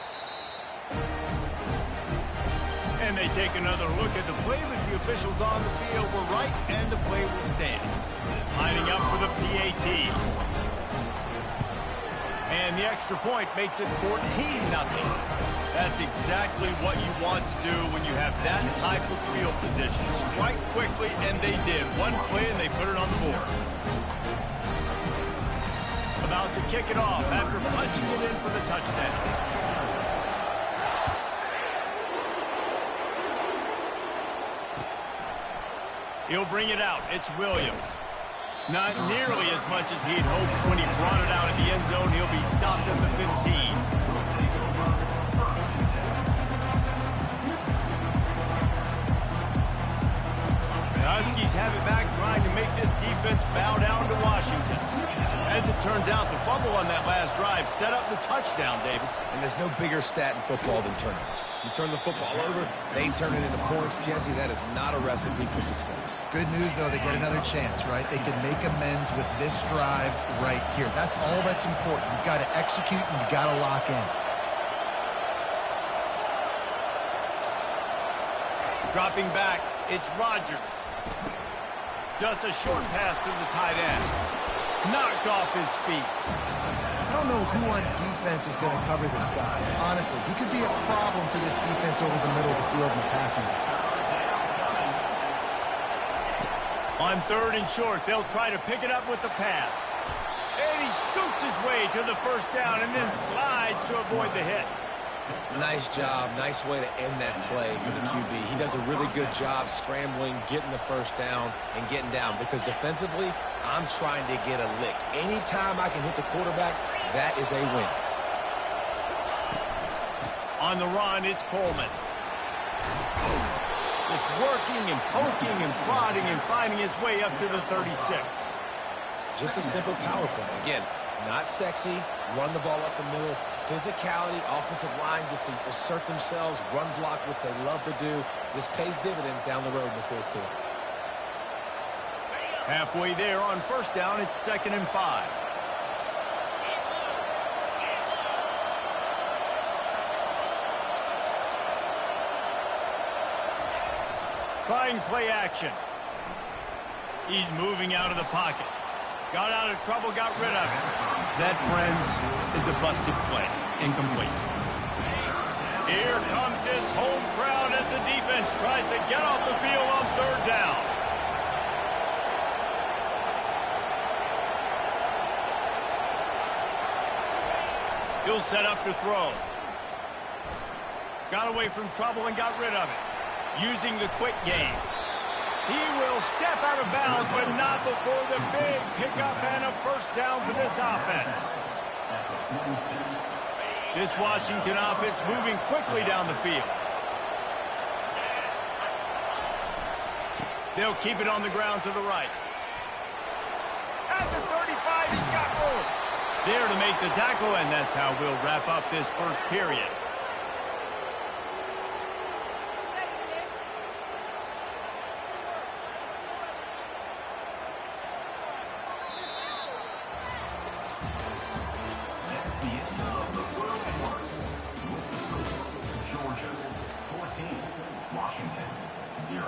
And they take another look at the play, but the officials on the field were right, and the play will stand. Lining up for the PAT. And the extra point makes it 14-0. That's exactly what you want to do when you have that type of field position. Strike quickly, and they did. One play, and they put it on the board. About to kick it off after punching it in for the touchdown. He'll bring it out. It's Williams. Not nearly as much as he'd hoped when he brought it out of the end zone. He'll be stopped at the 15. Huskies have it back, trying to make this defense bow down to Washington. As it turns out, the fumble on that last drive set up the touchdown, David. And there's no bigger stat in football than turnovers. You turn the football over, they turn it into points. Jesse, that is not a recipe for success. Good news, though, they get another chance, right? They can make amends with this drive right here. That's all that's important. You've got to execute, and you've got to lock in. Dropping back, it's Rodgers. Just a short pass to the tight end. Knocked off his feet. I don't know who on defense is going to cover this guy. Honestly, he could be a problem for this defense over the middle of the field in the passing game. On 3rd and short, they'll try to pick it up with the pass. And he scoots his way to the 1st down and then slides to avoid the hit. Nice job. Nice way to end that play for the QB. He does a really good job scrambling, getting the 1st down, and getting down. Because defensively, I'm trying to get a lick. Anytime I can hit the quarterback, that is a win. On the run, it's Coleman. Just working and poking and prodding and finding his way up to the 36. Just a simple power play. Again, not sexy, run the ball up the middle. Physicality, offensive line gets to assert themselves, run block, which they love to do. This pays dividends down the road in the 4th quarter. Halfway there on 1st down, it's 2nd and 5. Trying play action. He's moving out of the pocket. Got out of trouble, got rid of it. That, friends, is a busted play. Incomplete. Here comes his home crowd as the defense tries to get off the field on 3rd down. He'll set up to throw. Got away from trouble and got rid of it. Using the quick game. He will step out of bounds, but not before the big pickup and a 1st down for this offense. This Washington offense moving quickly down the field. They'll keep it on the ground to the right. At the 35, he's got room. There to make the tackle, and that's how we'll wrap up this first period. That's the end of the first quarter. With the score, Georgia 14, Washington 0.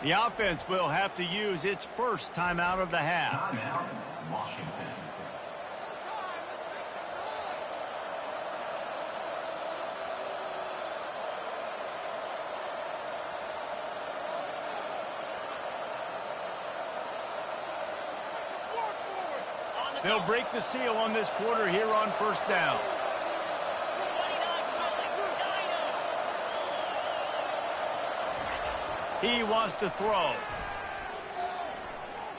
The offense will have to use its first timeout of the half. Timeout, Washington. They'll break the seal on this quarter here on first down. He wants to throw.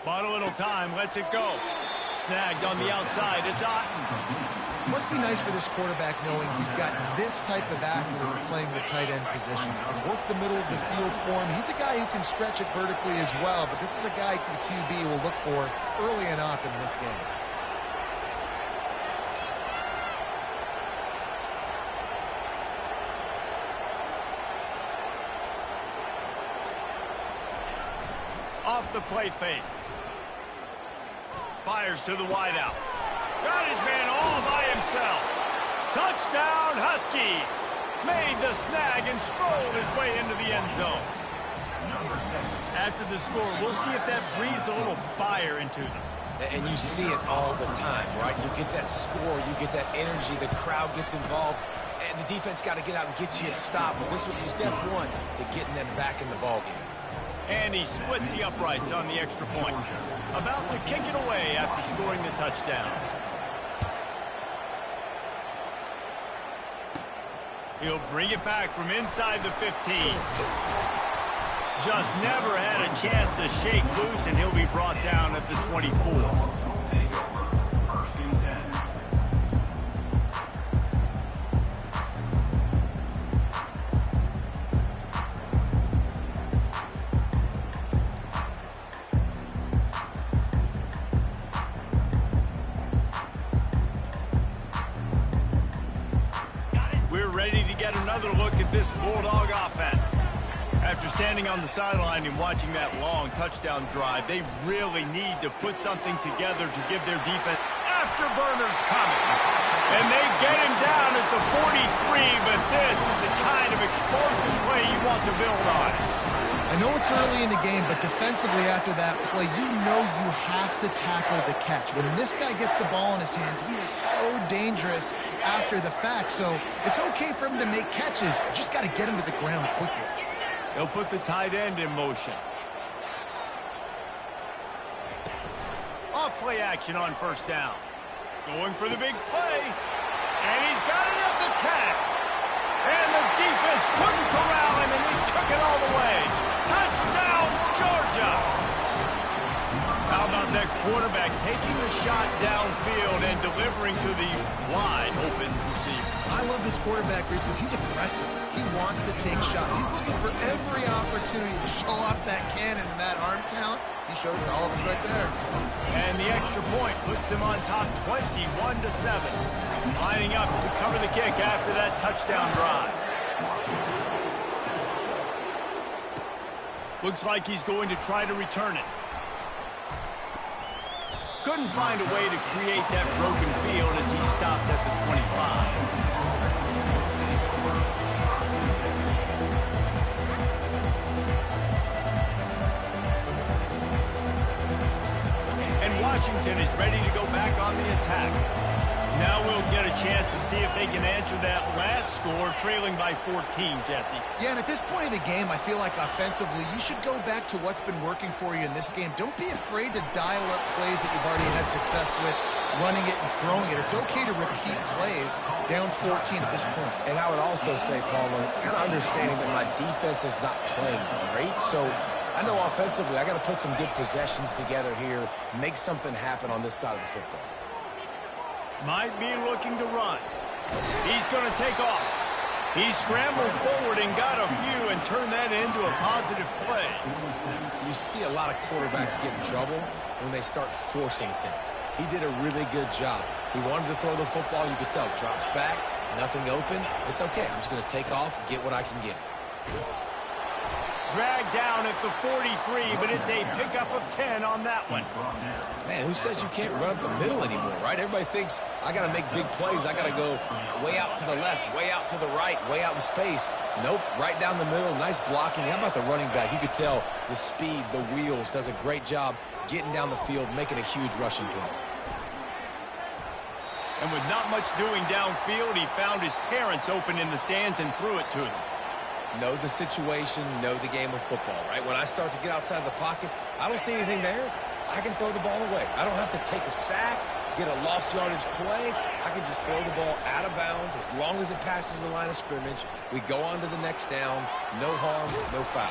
Bought a little time, lets it go. Snagged on the outside, it's Otten. Must be nice for this quarterback knowing he's got this type of athlete playing the tight end position. He can work the middle of the field for him. He's a guy who can stretch it vertically as well, but this is a guy the QB will look for early and often in this game. Off the play fake. Fires to the wideout. Got his man all by himself. Touchdown, Huskies. Made the snag and strolled his way into the end zone. After the score, we'll see if that breathes a little fire into them. And you see it all the time, right? You get that score, you get that energy, the crowd gets involved, and the defense got to get out and get you a stop. But this was step one to getting them back in the ballgame. And he splits the uprights on the extra point. About to kick it away after scoring the touchdown. He'll bring it back from inside the 15. Just never had a chance to shake loose, and he'll be brought down at the 24. Another look at this Bulldog offense. After standing on the sideline and watching that long touchdown drive, they really need to put something together to give their defense afterburners coming. And they get him down at the 43, but this is the kind of explosive play you want to build on. I know it's early in the game, but defensively after that play, you know you have to tackle the catch. When this guy gets the ball in his hands, he is so dangerous after the fact. So it's okay for him to make catches. You just got to get him to the ground quickly. They'll put the tight end in motion. Off play action on first down. Going for the big play. And he's got it at the 10. And the defense couldn't corral him, and he took it all the way. Touchdown, Georgia! How about that quarterback taking the shot downfield and delivering to the wide-open receiver? I love this quarterback, Reese, because he's aggressive. He wants to take shots. He's looking for every opportunity to show off that cannon and that arm talent. He showed it to all of us right there. And the extra point puts them on top 21-7. Lining up to cover the kick after that touchdown drive. Looks like he's going to try to return it. Couldn't find a way to create that broken field as he stopped at the 25. Washington is ready to go back on the attack. Now we'll get a chance to see if they can answer that last score, trailing by 14, Jesse. Yeah, and at this point of the game, I feel like offensively, you should go back to what's been working for you in this game. Don't be afraid to dial up plays that you've already had success with. running it and throwing it. It's okay to repeat plays down 14 at this point. And I would also say, Palmer, kind of understanding that my defense is not playing great, so I know offensively I got to put some good possessions together here, make something happen on this side of the football. Might be looking to run. He's going to take off. He scrambled forward and got a few and turned that into a positive play. You see a lot of quarterbacks get in trouble when they start forcing things. He did a really good job. He wanted to throw the football. You could tell. Drops back, nothing open. It's okay. I'm just going to take off, get what I can get. Dragged down at the 43, but it's a pickup of 10 on that one. Man, who says you can't run up the middle anymore, right? Everybody thinks I got to make big plays. I got to go way out to the left, way out to the right, way out in space. Nope, right down the middle. Nice blocking. How about the running back? You could tell the speed, the wheels, does a great job getting down the field, making a huge rushing play. And with not much doing downfield, he found his parents open in the stands and threw it to them. Know the situation, know the game of football, right? When I start to get outside the pocket, I don't see anything there. I can throw the ball away. I don't have to take a sack, get a lost yardage play. I can just throw the ball out of bounds as long as it passes the line of scrimmage. We go on to the next down. No harm, no foul.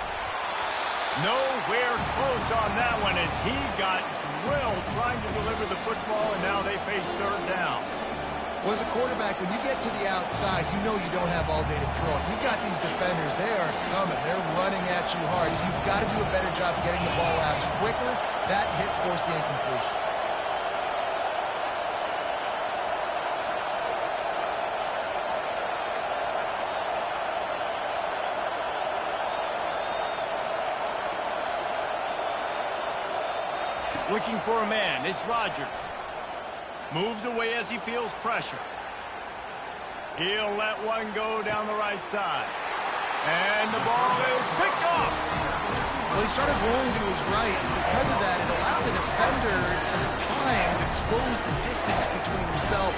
Nowhere close on that one as he got drilled trying to deliver the football, and now they face third down. Well, as a quarterback, when you get to the outside, you know you don't have all day to throw it. You've got these defenders. They are coming. They're running at you hard. So you've got to do a better job getting the ball out quicker. That hit forced the incompletion. Looking for a man. It's Rodgers. Moves away as he feels pressure. He'll let one go down the right side. And the ball is picked off. Well, he started rolling to his right. Because of that, it allowed the defender some time to close the distance between himself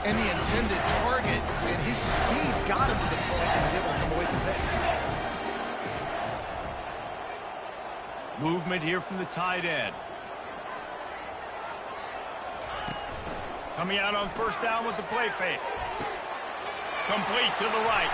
and the intended target. And his speed got him to the point he was able to come away with the pick. Movement here from the tight end. Coming out on first down with the play fake. Complete to the right.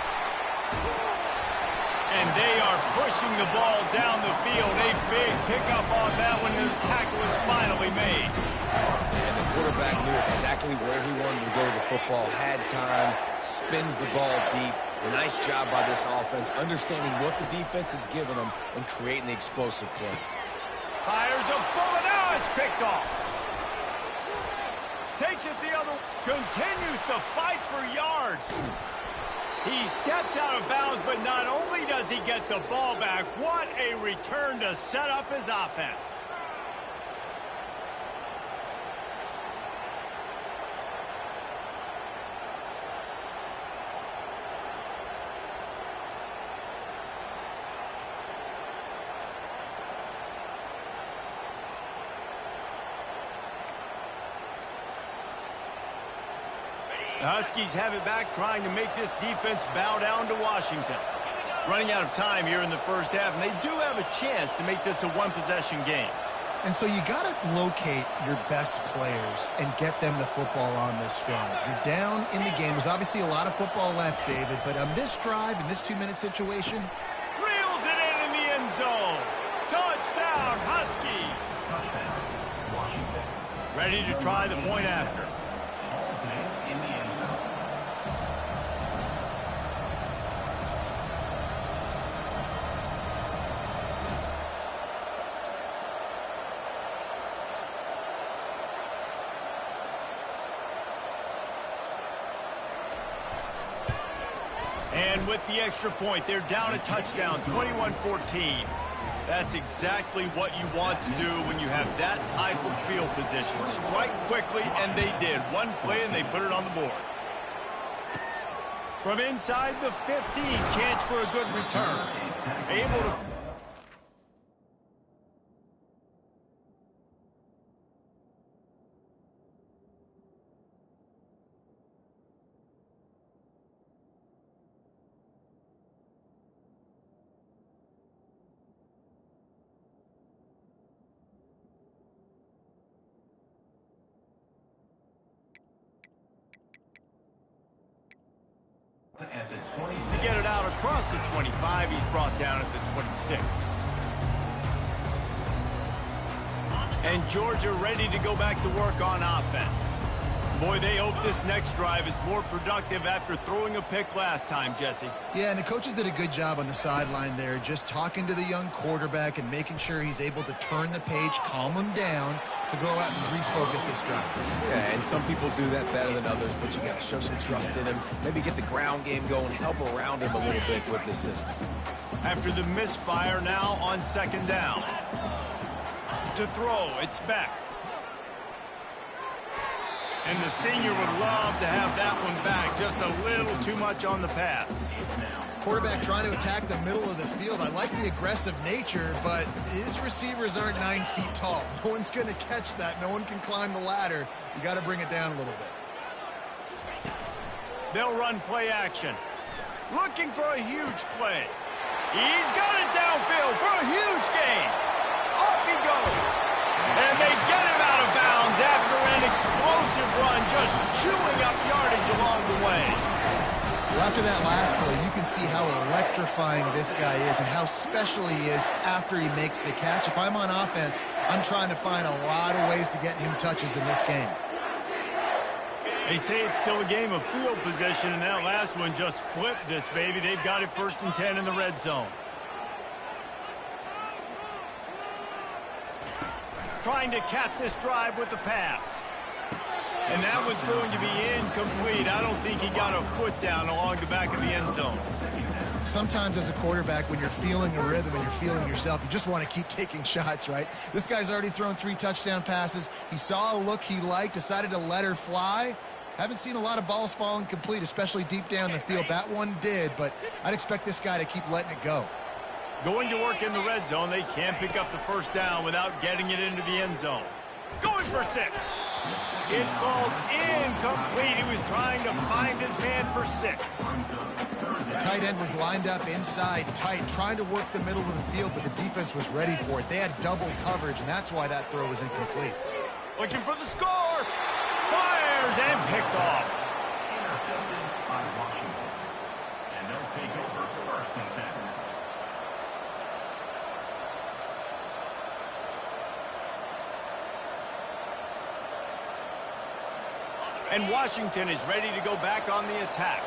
And they are pushing the ball down the field. A big pickup on that one, and the tackle is finally made. And the quarterback knew exactly where he wanted to go with the football, had time, spins the ball deep. Nice job by this offense, understanding what the defense is giving them and creating the explosive play. Fires a bullet. Now it's picked off. Takes it the other, continues to fight for yards. He steps out of bounds, but not only does he get the ball back, what a return to set up his offense. The Huskies have it back, trying to make this defense bow down to Washington. Running out of time here in the first half, and they do have a chance to make this a one-possession game. And so you got to locate your best players and get them the football on this drive. You're down in the game. There's obviously a lot of football left, David, but on this drive, in this 2-minute situation, Reels it in the end zone. Touchdown, Huskies. Touchdown, Washington. Ready to try the point after. Ball's made in the end zone. And with the extra point, they're down a touchdown, 21-14. That's exactly what you want to do when you have that type of field position. Strike quickly, and they did. One play, and they put it on the board. From inside the 15, chance for a good return. Able to... At the 26. To get it out across the 25, he's brought down at the 26. And Georgia ready to go back to work on offense. Boy, they hope this next drive is more productive after throwing a pick last time, Jesse. Yeah, and the coaches did a good job on the sideline there, just talking to the young quarterback and making sure he's able to turn the page, calm him down to go out and refocus this drive. Yeah, and some people do that better than others, but you got to show some trust in him. Maybe get the ground game going, help around him a little bit with this system. After the misfire, now on second down. To throw, it's Beck. And the senior would love to have that one back. Just a little too much on the pass. Quarterback trying to attack the middle of the field. I like the aggressive nature, but his receivers aren't 9 feet tall. No one's going to catch that. No one can climb the ladder. You got to bring it down a little bit. They'll run play action. Looking for a huge play. He's got it downfield for a huge gain. Off he goes. And they get him out of bounds after an explosive run, just chewing up yardage along the way. Well, after that last play, you can see how electrifying this guy is and how special he is after he makes the catch. If I'm on offense, I'm trying to find a lot of ways to get him touches in this game. They say it's still a game of field position, and that last one just flipped this baby. They've got it 1st and 10 in the red zone. Trying to cap this drive with a pass. And that one's going to be incomplete. I don't think he got a foot down along the back of the end zone. Sometimes as a quarterback, when you're feeling a rhythm and you're feeling yourself, you just want to keep taking shots, right? This guy's already thrown 3 touchdown passes. He saw a look he liked, decided to let her fly. Haven't seen a lot of balls falling complete, especially deep down the field. That one did, but I'd expect this guy to keep letting it go. Going to work in the red zone. They can't pick up the first down without getting it into the end zone. Going for 6. It falls incomplete. He was trying to find his man for 6. The tight end was lined up inside tight, trying to work the middle of the field, but the defense was ready for it. They had double coverage, and that's why that throw was incomplete. Looking for the score. Fires and picked off. Intercepted by Washington. And they'll take over 1st and 10. And Washington is ready to go back on the attack.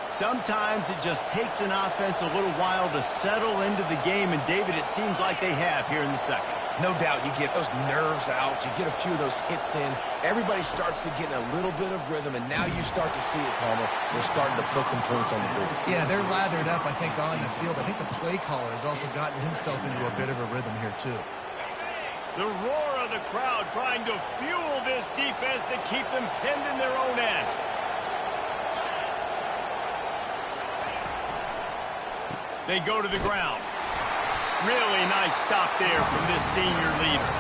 Sometimes it just takes an offense a little while to settle into the game, and David, it seems like they have here in the second. No doubt, you get those nerves out, you get a few of those hits in, everybody starts to get a little bit of rhythm, and now you start to see it, Palmer. They're starting to put some points on the board. Yeah, they're lathered up, I think, on the field. I think the play caller has also gotten himself into a bit of a rhythm here, too. The roar of the crowd trying to fuel this defense to keep them pinned in their own end. They go to the ground. Really nice stop there from this senior leader.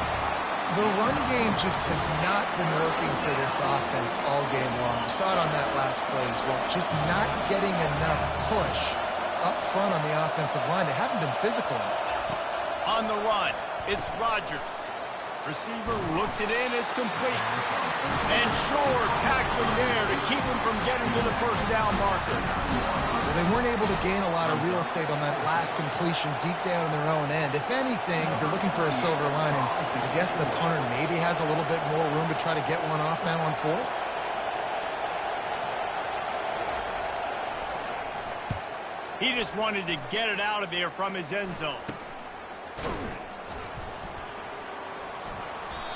The run game just has not been working for this offense all game long. You saw it on that last play as well. Just not getting enough push up front on the offensive line. They haven't been physical enough. On the run, it's Rodgers. Receiver looks it in, it's complete. And Shore tackling there to keep him from getting to the first down marker. Well, they weren't able to gain a lot of real estate on that last completion deep down in their own end. If anything, if you're looking for a silver lining, I guess the punter maybe has a little bit more room to try to get one off now on 4th. He just wanted to get it out of there from his end zone.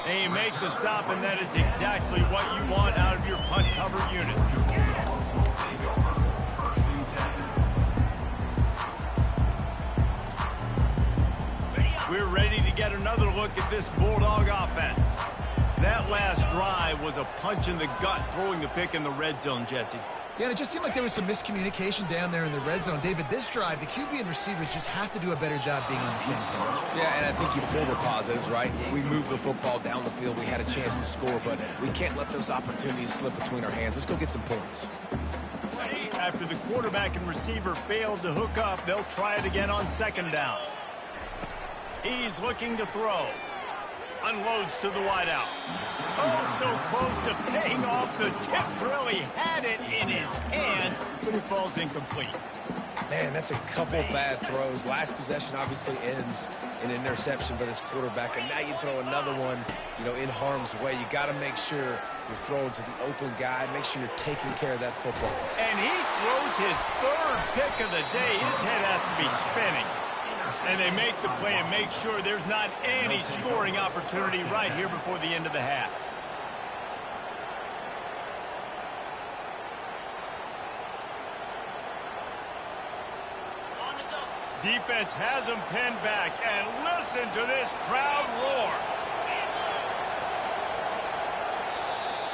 They make the stop, and that is exactly what you want out of your punt cover unit. We're ready to get another look at this Bulldog offense. That last drive was a punch in the gut, throwing the pick in the red zone, Jesse. Yeah, and it just seemed like there was some miscommunication down there in the red zone. David, this drive, the QB and receivers just have to do a better job being on the same page. Yeah, and I think you pull the positives, right? We moved the football down the field. We had a chance to score, but we can't let those opportunities slip between our hands. Let's go get some points. After the quarterback and receiver failed to hook up, they'll try it again on 2nd down. He's looking to throw. Unloads to the wideout. Oh, so close to paying off the tip. Really had it in his hands, but it falls incomplete. Man, that's a couple bad throws. Last possession obviously ends in an interception by this quarterback, and now you throw another one, in harm's way. You got to make sure you're throwing to the open guy. Make sure you're taking care of that football. And he throws his third pick of the day. His head has to be spinning. And they make the play and make sure there's not any scoring opportunity right here before the end of the half. Defense has them pinned back, and listen to this crowd roar.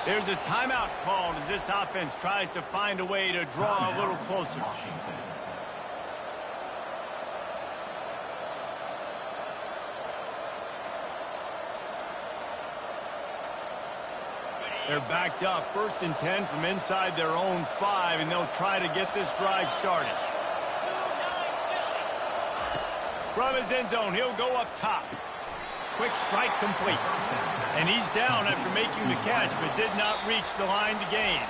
There's a timeout called as this offense tries to find a way to draw a little closer. They're backed up, 1st and 10 from inside their own 5, and they'll try to get this drive started. From his end zone, he'll go up top. Quick strike complete. And he's down after making the catch, but did not reach the line to gain.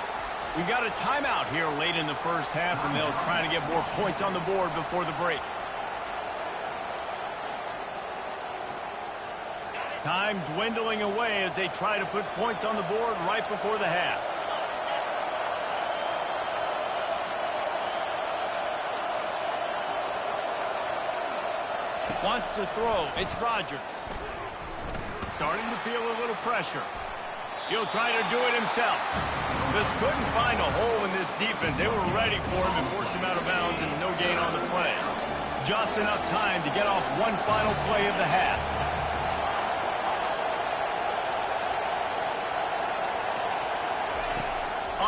We've got a timeout here late in the first half, and they'll try to get more points on the board before the break. Time dwindling away as they try to put points on the board right before the half. Wants to throw. It's Rodgers. Starting to feel a little pressure. He'll try to do it himself. Just couldn't find a hole in this defense. They were ready for him and forced him out of bounds, and no gain on the play. Just enough time to get off one final play of the half.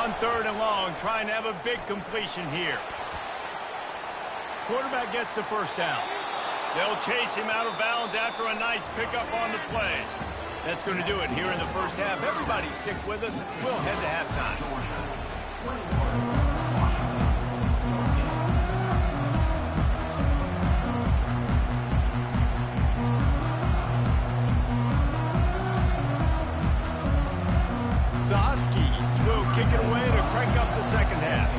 On 3rd and long, trying to have a big completion here. Quarterback gets the first down. They'll chase him out of bounds after a nice pickup on the play. That's going to do it here in the first half. Everybody stick with us. We'll head to halftime. The Huskies will kick it away to crank up the second half.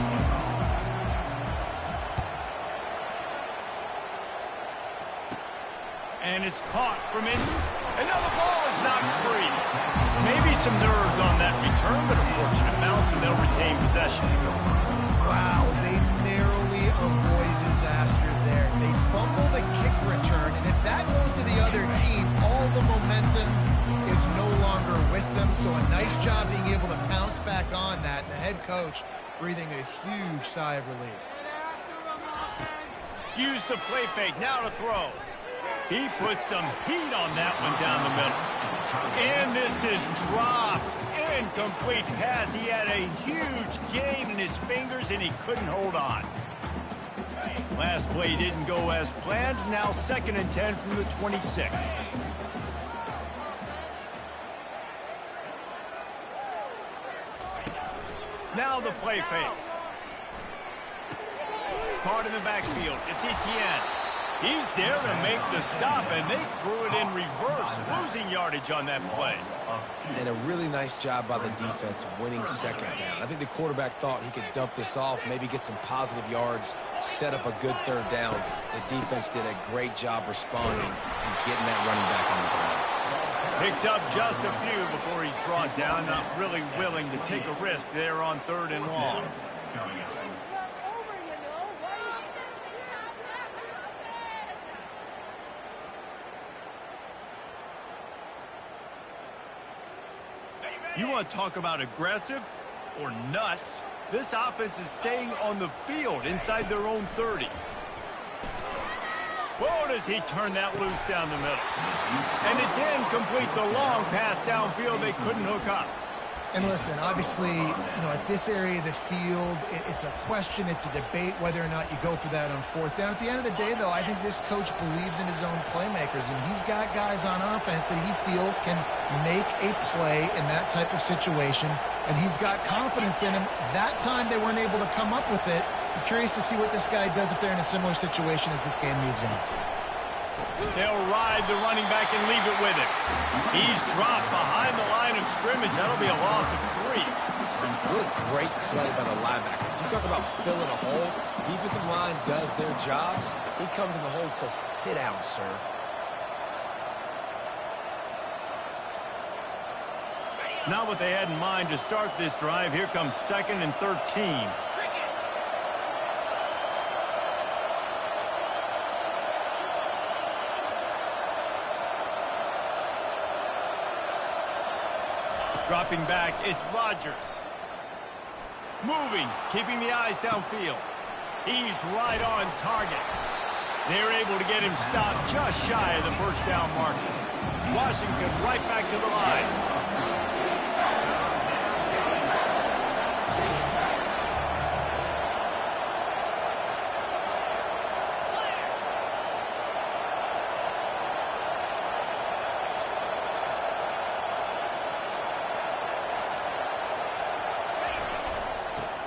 And it's caught from in. And now the ball is knocked free. Maybe some nerves on that return, but a fortunate bounce, and they'll retain possession. Wow, they narrowly avoid disaster there. They fumble the kick return, and if that goes to the other team, all the momentum is no longer with them. So a nice job being able to pounce back on that. And the head coach breathing a huge sigh of relief. Use the play fake, now to throw. He put some heat on that one down the middle. And this is dropped. Incomplete pass. He had a huge gain in his fingers, and he couldn't hold on. Last play didn't go as planned. Now 2nd and 10 from the 26. Now the play fake. Caught in the backfield. It's Etienne. He's there to make the stop, and they threw it in reverse, losing yardage on that play. And a really nice job by the defense winning 2nd down. I think the quarterback thought he could dump this off, maybe get some positive yards, set up a good 3rd down. The defense did a great job responding and getting that running back on the ground. Picks up just a few before he's brought down, not really willing to take a risk there on 3rd and long. You want to talk about aggressive or nuts? This offense is staying on the field inside their own 30. Whoa, does he turn that loose down the middle. And it's incomplete. The long pass downfield, they couldn't hook up. And listen, obviously, at this area of the field, it's a question, it's a debate whether or not you go for that on 4th down. At the end of the day, though, I think this coach believes in his own playmakers, and he's got guys on offense that he feels can make a play in that type of situation, and he's got confidence in him. That time they weren't able to come up with it. I'm curious to see what this guy does if they're in a similar situation as this game moves on. They'll ride the running back and leave it with him. He's dropped behind the line of scrimmage. That'll be a loss of 3. What a great play by the linebacker. You talk about filling a hole. Defensive line does their jobs. He comes in the hole and says, sit down, sir. Not what they had in mind to start this drive. Here comes 2nd and 13. Dropping back, it's Rodgers. Moving, keeping the eyes downfield. He's right on target. They're able to get him stopped just shy of the first down marker. Washington right back to the line.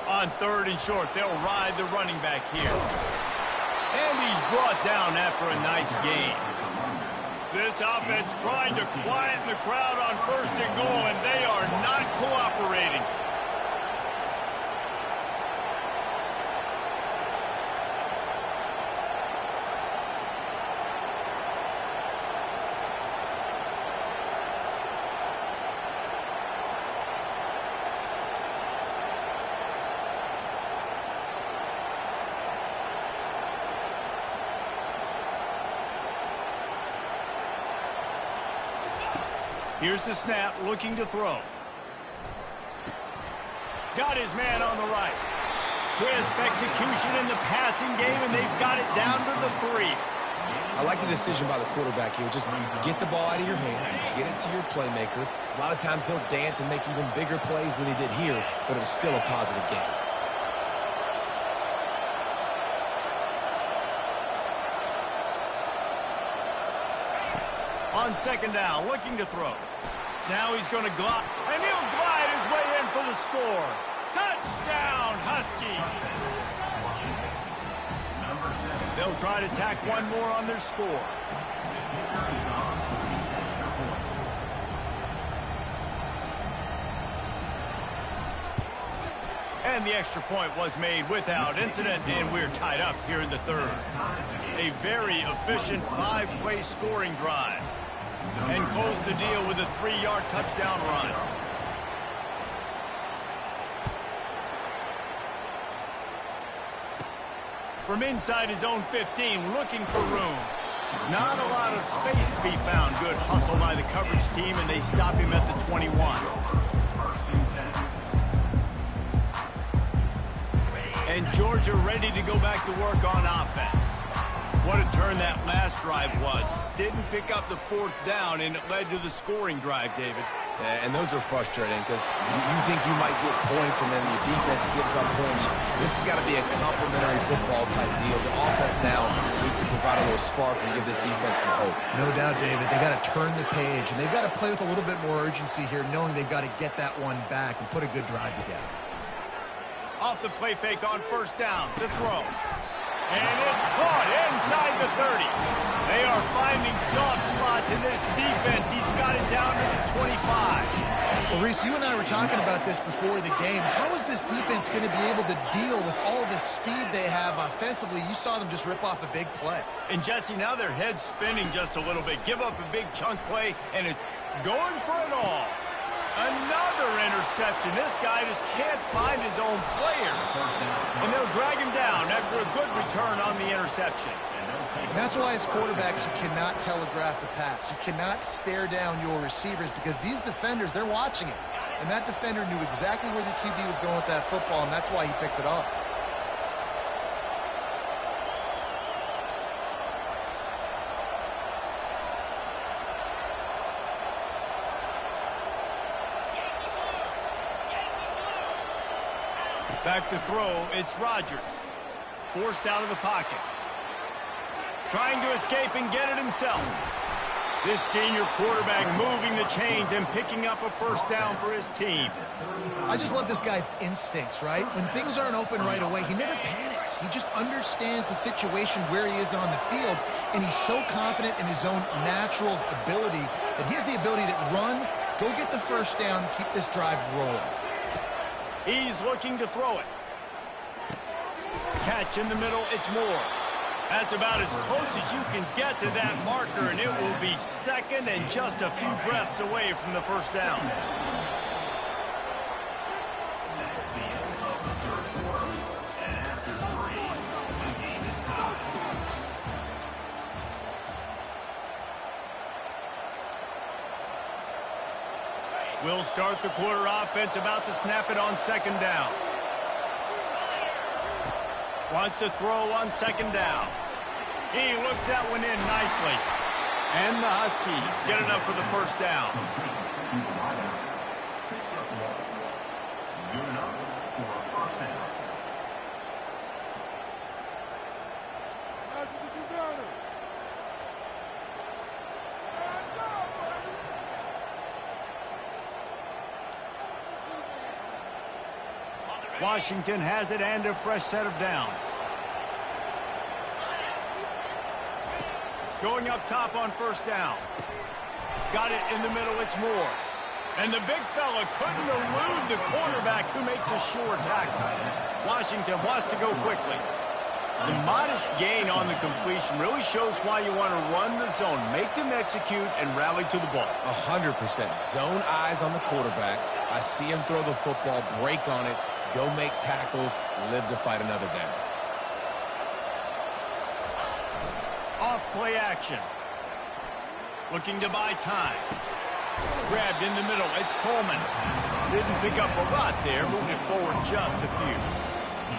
On 3rd and short, they'll ride the running back here. And he's brought down after a nice gain. This offense trying to quieten the crowd on 1st and goal, and they are not cooperating. Here's the snap, looking to throw. Got his man on the right. Crisp execution in the passing game, and they've got it down to the 3. I like the decision by the quarterback here. Just get the ball out of your hands, get it to your playmaker. A lot of times he'll dance and make even bigger plays than he did here, but it was still a positive game. On 2nd down, looking to throw. Now he's going to glide, and he'll glide his way in for the score. Touchdown, Huskies! They'll try to tack one more on their score. And the extra point was made without incident, and we're tied up here in the 3rd. A very efficient 5-play scoring drive. And close the deal with a 3-yard touchdown run. From inside his own 15, looking for room. Not a lot of space to be found. Good hustle by the coverage team, and they stop him at the 21. And Georgia ready to go back to work on offense. What a turn that last drive was. Didn't pick up the 4th down, and it led to the scoring drive, David. Yeah, and those are frustrating because you think you might get points, and then your defense gives up points. This has got to be a complementary football type deal. The offense now needs to provide a little spark and give this defense some hope. No doubt, David. They got to turn the page, and they've got to play with a little bit more urgency here, knowing they've got to get that one back and put a good drive together. Off the play fake on 1st down, the throw. And it's caught inside the 30. They are finding soft spots in this defense. He's got it down to the 25. Well, Reese, you and I were talking about this before the game. How is this defense going to be able to deal with all the speed they have offensively? You saw them just rip off a big play. And, Jesse, now their head's spinning just a little bit. Give up a big chunk play, and it's going for it all. Another interception. This guy just can't find his own players. And they'll drag him down after a good return on the interception. And that's why as quarterbacks you cannot telegraph the pass. You cannot stare down your receivers because these defenders, they're watching it. And that defender knew exactly where the QB was going with that football, and that's why he picked it off. Back to throw, it's Rodgers. Forced out of the pocket. Trying to escape and get it himself. This senior quarterback moving the chains and picking up a 1st down for his team. I just love this guy's instincts, right? When things aren't open right away, he never panics. mistakes. He just understands the situation where he is on the field, and he's so confident in his own natural ability that he has the ability to run, go get the first down, keep this drive rolling. He's looking to throw it. Catch in the middle, it's Moore. That's about as close as you can get to that marker, and it will be second and just a few breaths away from the first down. That's the end of the third quarter. And after 3, the game is tied. We'll start the quarter offense, about to snap it on second down. Wants to throw on second down. He looks that one in nicely. And the Huskies get enough for the first down. Good enough for a first down. Washington has it and a fresh set of downs. Going up top on first down. Got it in the middle, it's Moore. And the big fella couldn't elude the cornerback who makes a sure tackle. Washington wants to go quickly. The modest gain on the completion really shows why you want to run the zone, make them execute, and rally to the ball. 100%. Zone eyes on the quarterback. I see him throw the football, break on it, go make tackles, live to fight another down. Off play action. Looking to buy time. Grabbed in the middle. It's Coleman. Didn't pick up a lot there. Moving it forward just a few.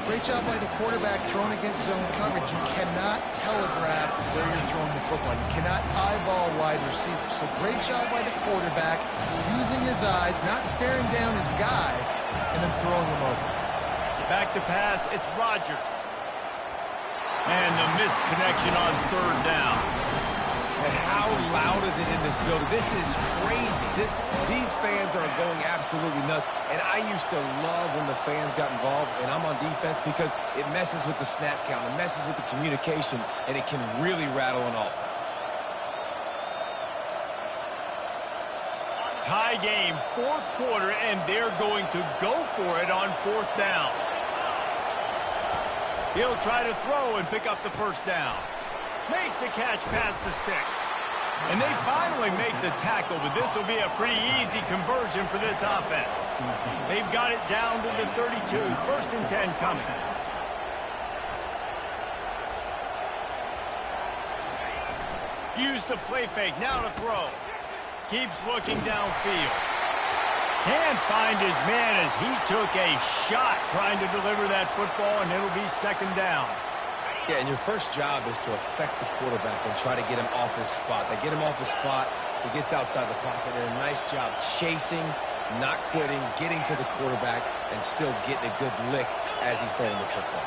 Great job by the quarterback throwing against zone coverage. You cannot telegraph where you're throwing the football. You cannot eyeball wide receivers. So great job by the quarterback using his eyes, not staring down his guy, and then throwing him over. Back to pass. It's Rodgers. And the missed connection on third down. And how loud is it in this building? This is crazy. These fans are going absolutely nuts. And I used to love when the fans got involved, and I'm on defense, because it messes with the snap count. It messes with the communication, and it can really rattle an offense. Tie game, fourth quarter, and they're going to go for it on fourth down. He'll try to throw and pick up the first down. Makes the catch past the sticks. And they finally make the tackle, but this will be a pretty easy conversion for this offense. They've got it down to the 32. First and 10 coming. Use the play fake. Now to throw. Keeps looking downfield. Can't find his man as he took a shot trying to deliver that football, and it'll be second down. Yeah, and your first job is to affect the quarterback and try to get him off his spot. They get him off his spot, he gets outside the pocket, and a nice job chasing, not quitting, getting to the quarterback, and still getting a good lick as he's throwing the football.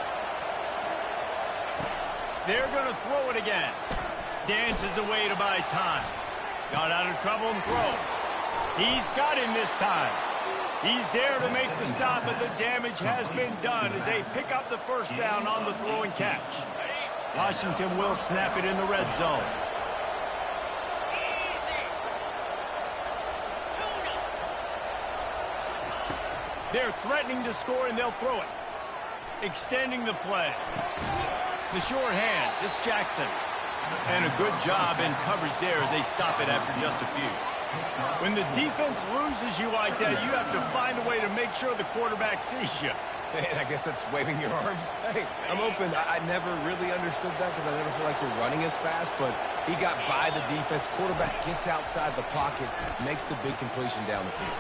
They're going to throw it again. Dances away to buy time. Got out of trouble and throws. He's got him this time. He's there to make the stop, but the damage has been done as they pick up the first down on the throw and catch. Washington will snap it in the red zone. They're threatening to score, and they'll throw it. Extending the play. The short hands, it's Jackson. And a good job in coverage there as they stop it after just a few. When the defense loses you like that, you have to find a way to make sure the quarterback sees you. And I guess that's waving your arms. Hey, I'm open. I never really understood that because I never feel like you're running as fast, but he got by the defense. Quarterback gets outside the pocket, makes the big completion down the field.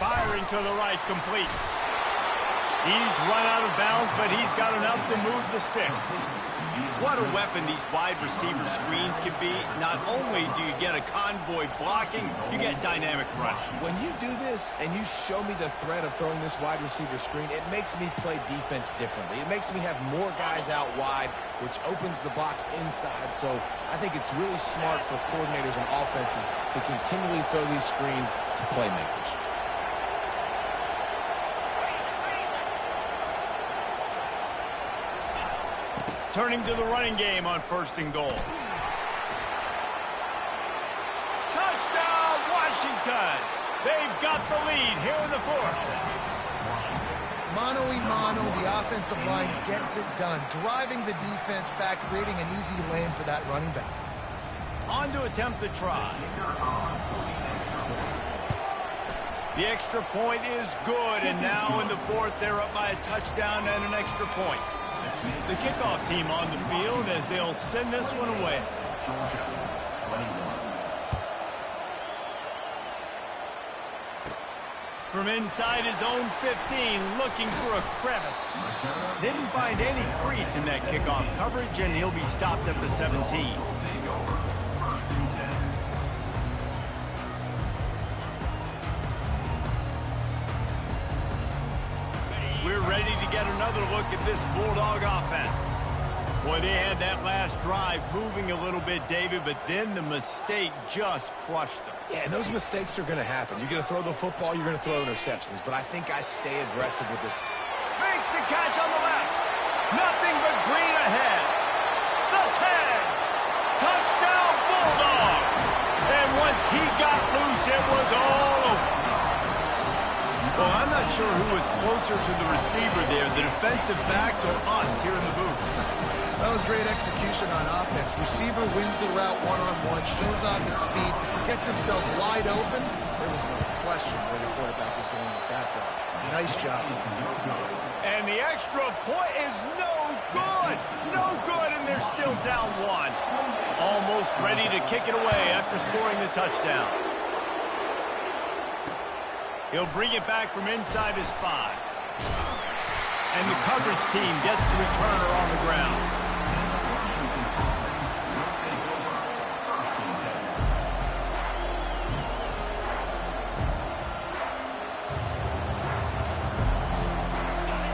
Firing to the right, complete. He's run out of bounds, but he's got enough to move the sticks. What a weapon these wide receiver screens can be. Not only do you get a convoy blocking, you get dynamic running. When you do this and you show me the threat of throwing this wide receiver screen, it makes me play defense differently. It makes me have more guys out wide, which opens the box inside. So I think it's really smart for coordinators and offenses to continually throw these screens to playmakers. turning to the running game on 1st and goal. Touchdown, Washington! They've got the lead here in the 4th. Mano-a-mano, the offensive line gets it done, driving the defense back, creating an easy lane for that running back. On to attempt the try. The extra point is good, and now in the 4th, they're up by a touchdown and an extra point. The kickoff team on the field as they'll send this one away. From inside his own 15, looking for a crevice. Didn't find any crease in that kickoff coverage, and he'll be stopped at the 17. We're ready to get another look at this Bulldog offense. Boy, they had that last drive moving a little bit, David, but then the mistake just crushed them. Yeah, and those mistakes are going to happen. You're going to throw the football, you're going to throw interceptions, but I think I stay aggressive with this. Makes the catch on the left. Nothing but green ahead. The 10. Touchdown, Bulldog. And once he got loose, it was all over. Well, I'm not sure who was closer to the receiver there, the defensive backs or us here in the booth. That was great execution on offense. Receiver wins the route one-on-one, shows off his speed, gets himself wide open. There was no question where the quarterback was going with that ball. Nice job. And the extra point is no good. No good, and they're still down 1. Almost ready to kick it away after scoring the touchdown. He'll bring it back from inside his 5. And the coverage team gets to return her on the ground.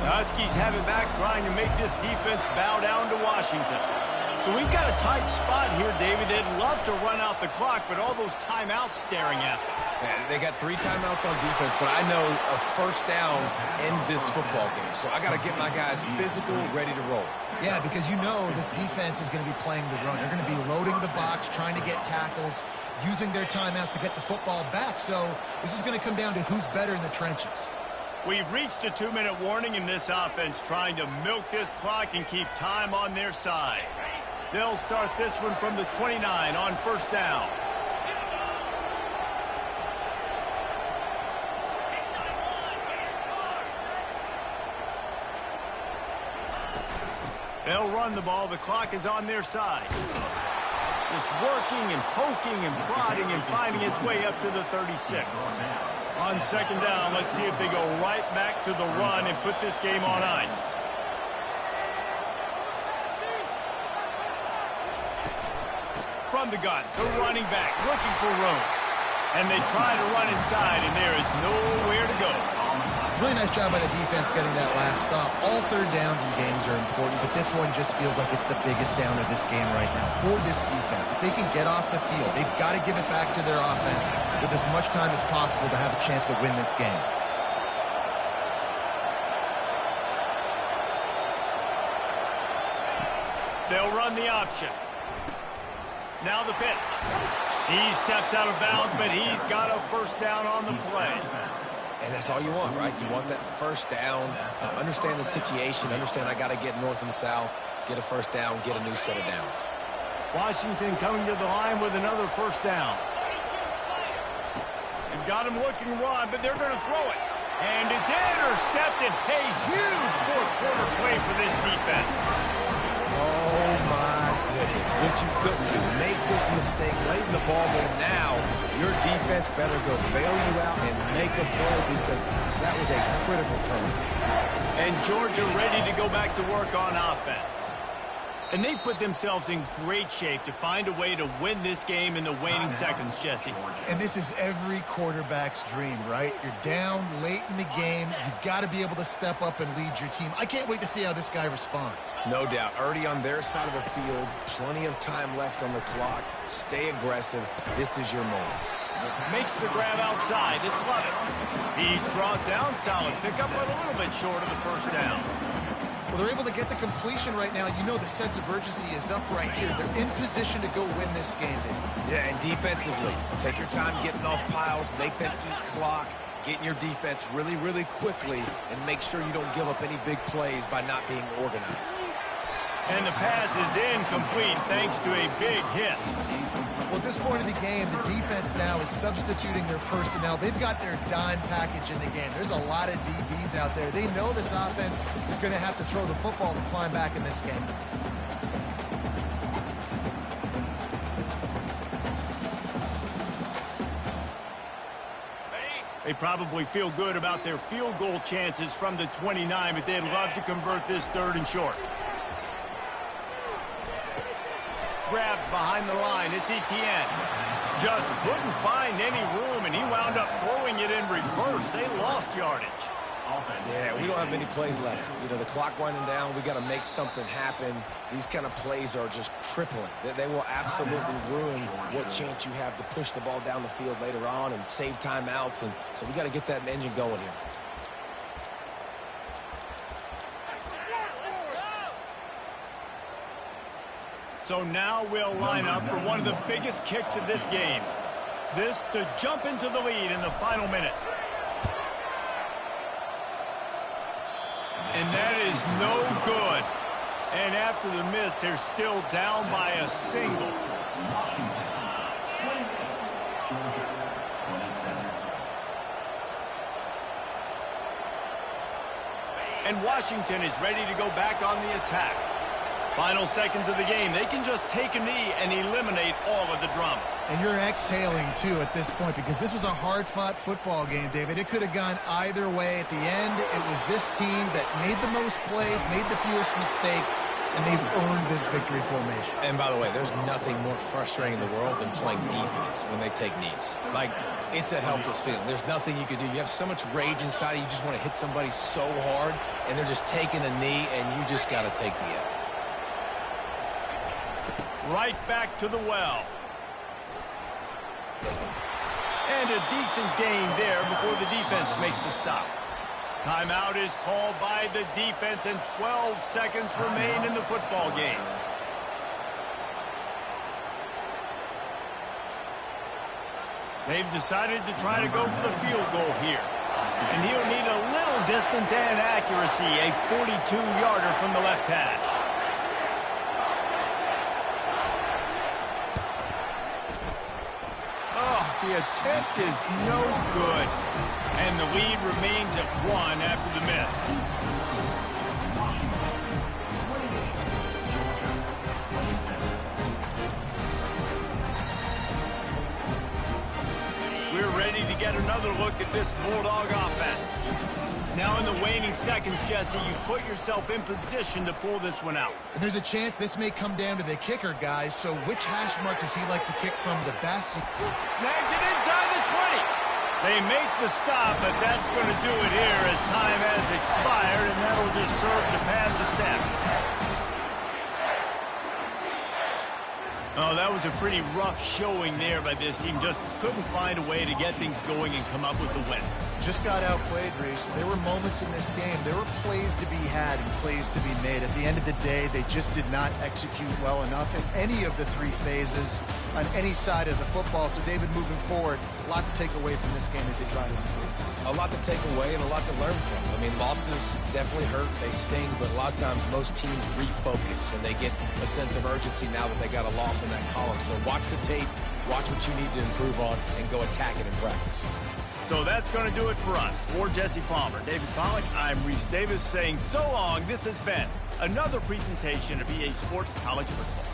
The Huskies have it back, trying to make this defense bow down to Washington. So we've got a tight spot here, David. They'd love to run out the clock, but all those timeouts staring at them. Yeah, they got 3 timeouts on defense, but I know a first down ends this football game. So I got to get my guys physical, ready to roll. Yeah, because you know this defense is going to be playing the run. They're going to be loading the box, trying to get tackles, using their timeouts to get the football back. So this is going to come down to who's better in the trenches. We've reached a 2-minute warning in this offense, trying to milk this clock and keep time on their side. They'll start this one from the 29 on 1st down. They'll run the ball. The clock is on their side. Just working and poking and prodding and finding his way up to the 36. On 2nd down, let's see if they go right back to the run and put this game on ice. From the gun, the running back looking for room. And they try to run inside, and there is nowhere to go. Really nice job by the defense getting that last stop. All 3rd downs in games are important, but this one just feels like it's the biggest down of this game right now for this defense. If they can get off the field, they've got to give it back to their offense with as much time as possible to have a chance to win this game. They'll run the option. Now the pitch. He steps out of bounds, but he's got a 1st down on the play. And that's all you want, right? You want that 1st down. Understand the situation. Understand I got to get north and south, get a 1st down, get a new set of downs. Washington coming to the line with another 1st down. They've got him looking run, but they're going to throw it. And it's intercepted. A huge 4th-quarter play for this defense. Oh, my goodness. What you couldn't do. Make this mistake late in the ball game. Now, your defense better go bail you out and make a play because that was a critical turnover. And Georgia ready to go back to work on offense. And they've put themselves in great shape to find a way to win this game in the waning seconds, Jesse. And this is every quarterback's dream, right? You're down late in the game. You've got to be able to step up and lead your team. I can't wait to see how this guy responds. No doubt. Already on their side of the field. Plenty of time left on the clock. Stay aggressive. This is your moment. Makes the grab outside. It's Lovett. He's brought down. Solid pickup, but a little bit short of the 1st down. Well, they're able to get the completion right now. You know the sense of urgency is up right here. They're in position to go win this game, Dave. Yeah, and defensively, take your time getting off piles, make them eat clock, get in your defense really, really quickly, and make sure you don't give up any big plays by not being organized. And the pass is incomplete thanks to a big hit. Well, at this point of the game, the defense now is substituting their personnel. They've got their dime package in the game. There's a lot of DBs out there. They know this offense is going to have to throw the football to climb back in this game. They probably feel good about their field goal chances from the 29, but they'd love to convert this 3rd and short. Grabbed behind the line, it's Etienne. Just couldn't find any room, and he wound up throwing it in reverse. They lost yardage. Yeah, we don't have many plays left. You know, the clock winding down, we got to make something happen. These kind of plays are just crippling. They will absolutely ruin what chance you have to push the ball down the field later on and save timeouts. And so we got to get that engine going here. So now we'll line up for one of the biggest kicks of this game. This to jump into the lead in the final minute. And that is no good. And after the miss, they're still down by a single. Washington, 28, Georgia, 27. And Washington is ready to go back on the attack. Final seconds of the game. They can just take a knee and eliminate all of the drama. And you're exhaling, too, at this point, because this was a hard-fought football game, David. It could have gone either way. At the end, it was this team that made the most plays, made the fewest mistakes, and they've earned this victory formation. And by the way, there's nothing more frustrating in the world than playing defense when they take knees. Like, it's a helpless feeling. There's nothing you can do. You have so much rage inside you just want to hit somebody so hard, and they're just taking a knee, and you just got to take the L. Right back to the well. And a decent gain there before the defense makes the stop. Timeout is called by the defense, and 12 seconds remain in the football game. They've decided to try to go for the field goal here. And he'll need a little distance and accuracy, a 42-yarder from the left hash. The attempt is no good, and the lead remains at 1 after the miss. We're ready to get another look at this Bulldog offense. Now in the waning seconds, Jesse, you put yourself in position to pull this one out. And there's a chance this may come down to the kicker, guys. So which hash mark does he like to kick from the best? Snags it inside the 20. They make the stop, but that's going to do it here as time has expired, and that'll just serve to pad the stats. Oh, that was a pretty rough showing there by this team. Just couldn't find a way to get things going and come up with the win. Just got outplayed, Reese. There were moments in this game. There were plays to be had and plays to be made. At the end of the day, they just did not execute well enough in any of the 3 phases on any side of the football. So, David, moving forward, a lot to take away from this game as they try to improve. A lot to take away and a lot to learn from. I mean, losses definitely hurt, they sting, but a lot of times most teams refocus and they get a sense of urgency now that they got a loss in that column. So watch the tape, watch what you need to improve on, and go attack it in practice. So that's going to do it for us. For Jesse Palmer, David Pollack, I'm Reese Davis saying so long. This has been another presentation of EA Sports College Football.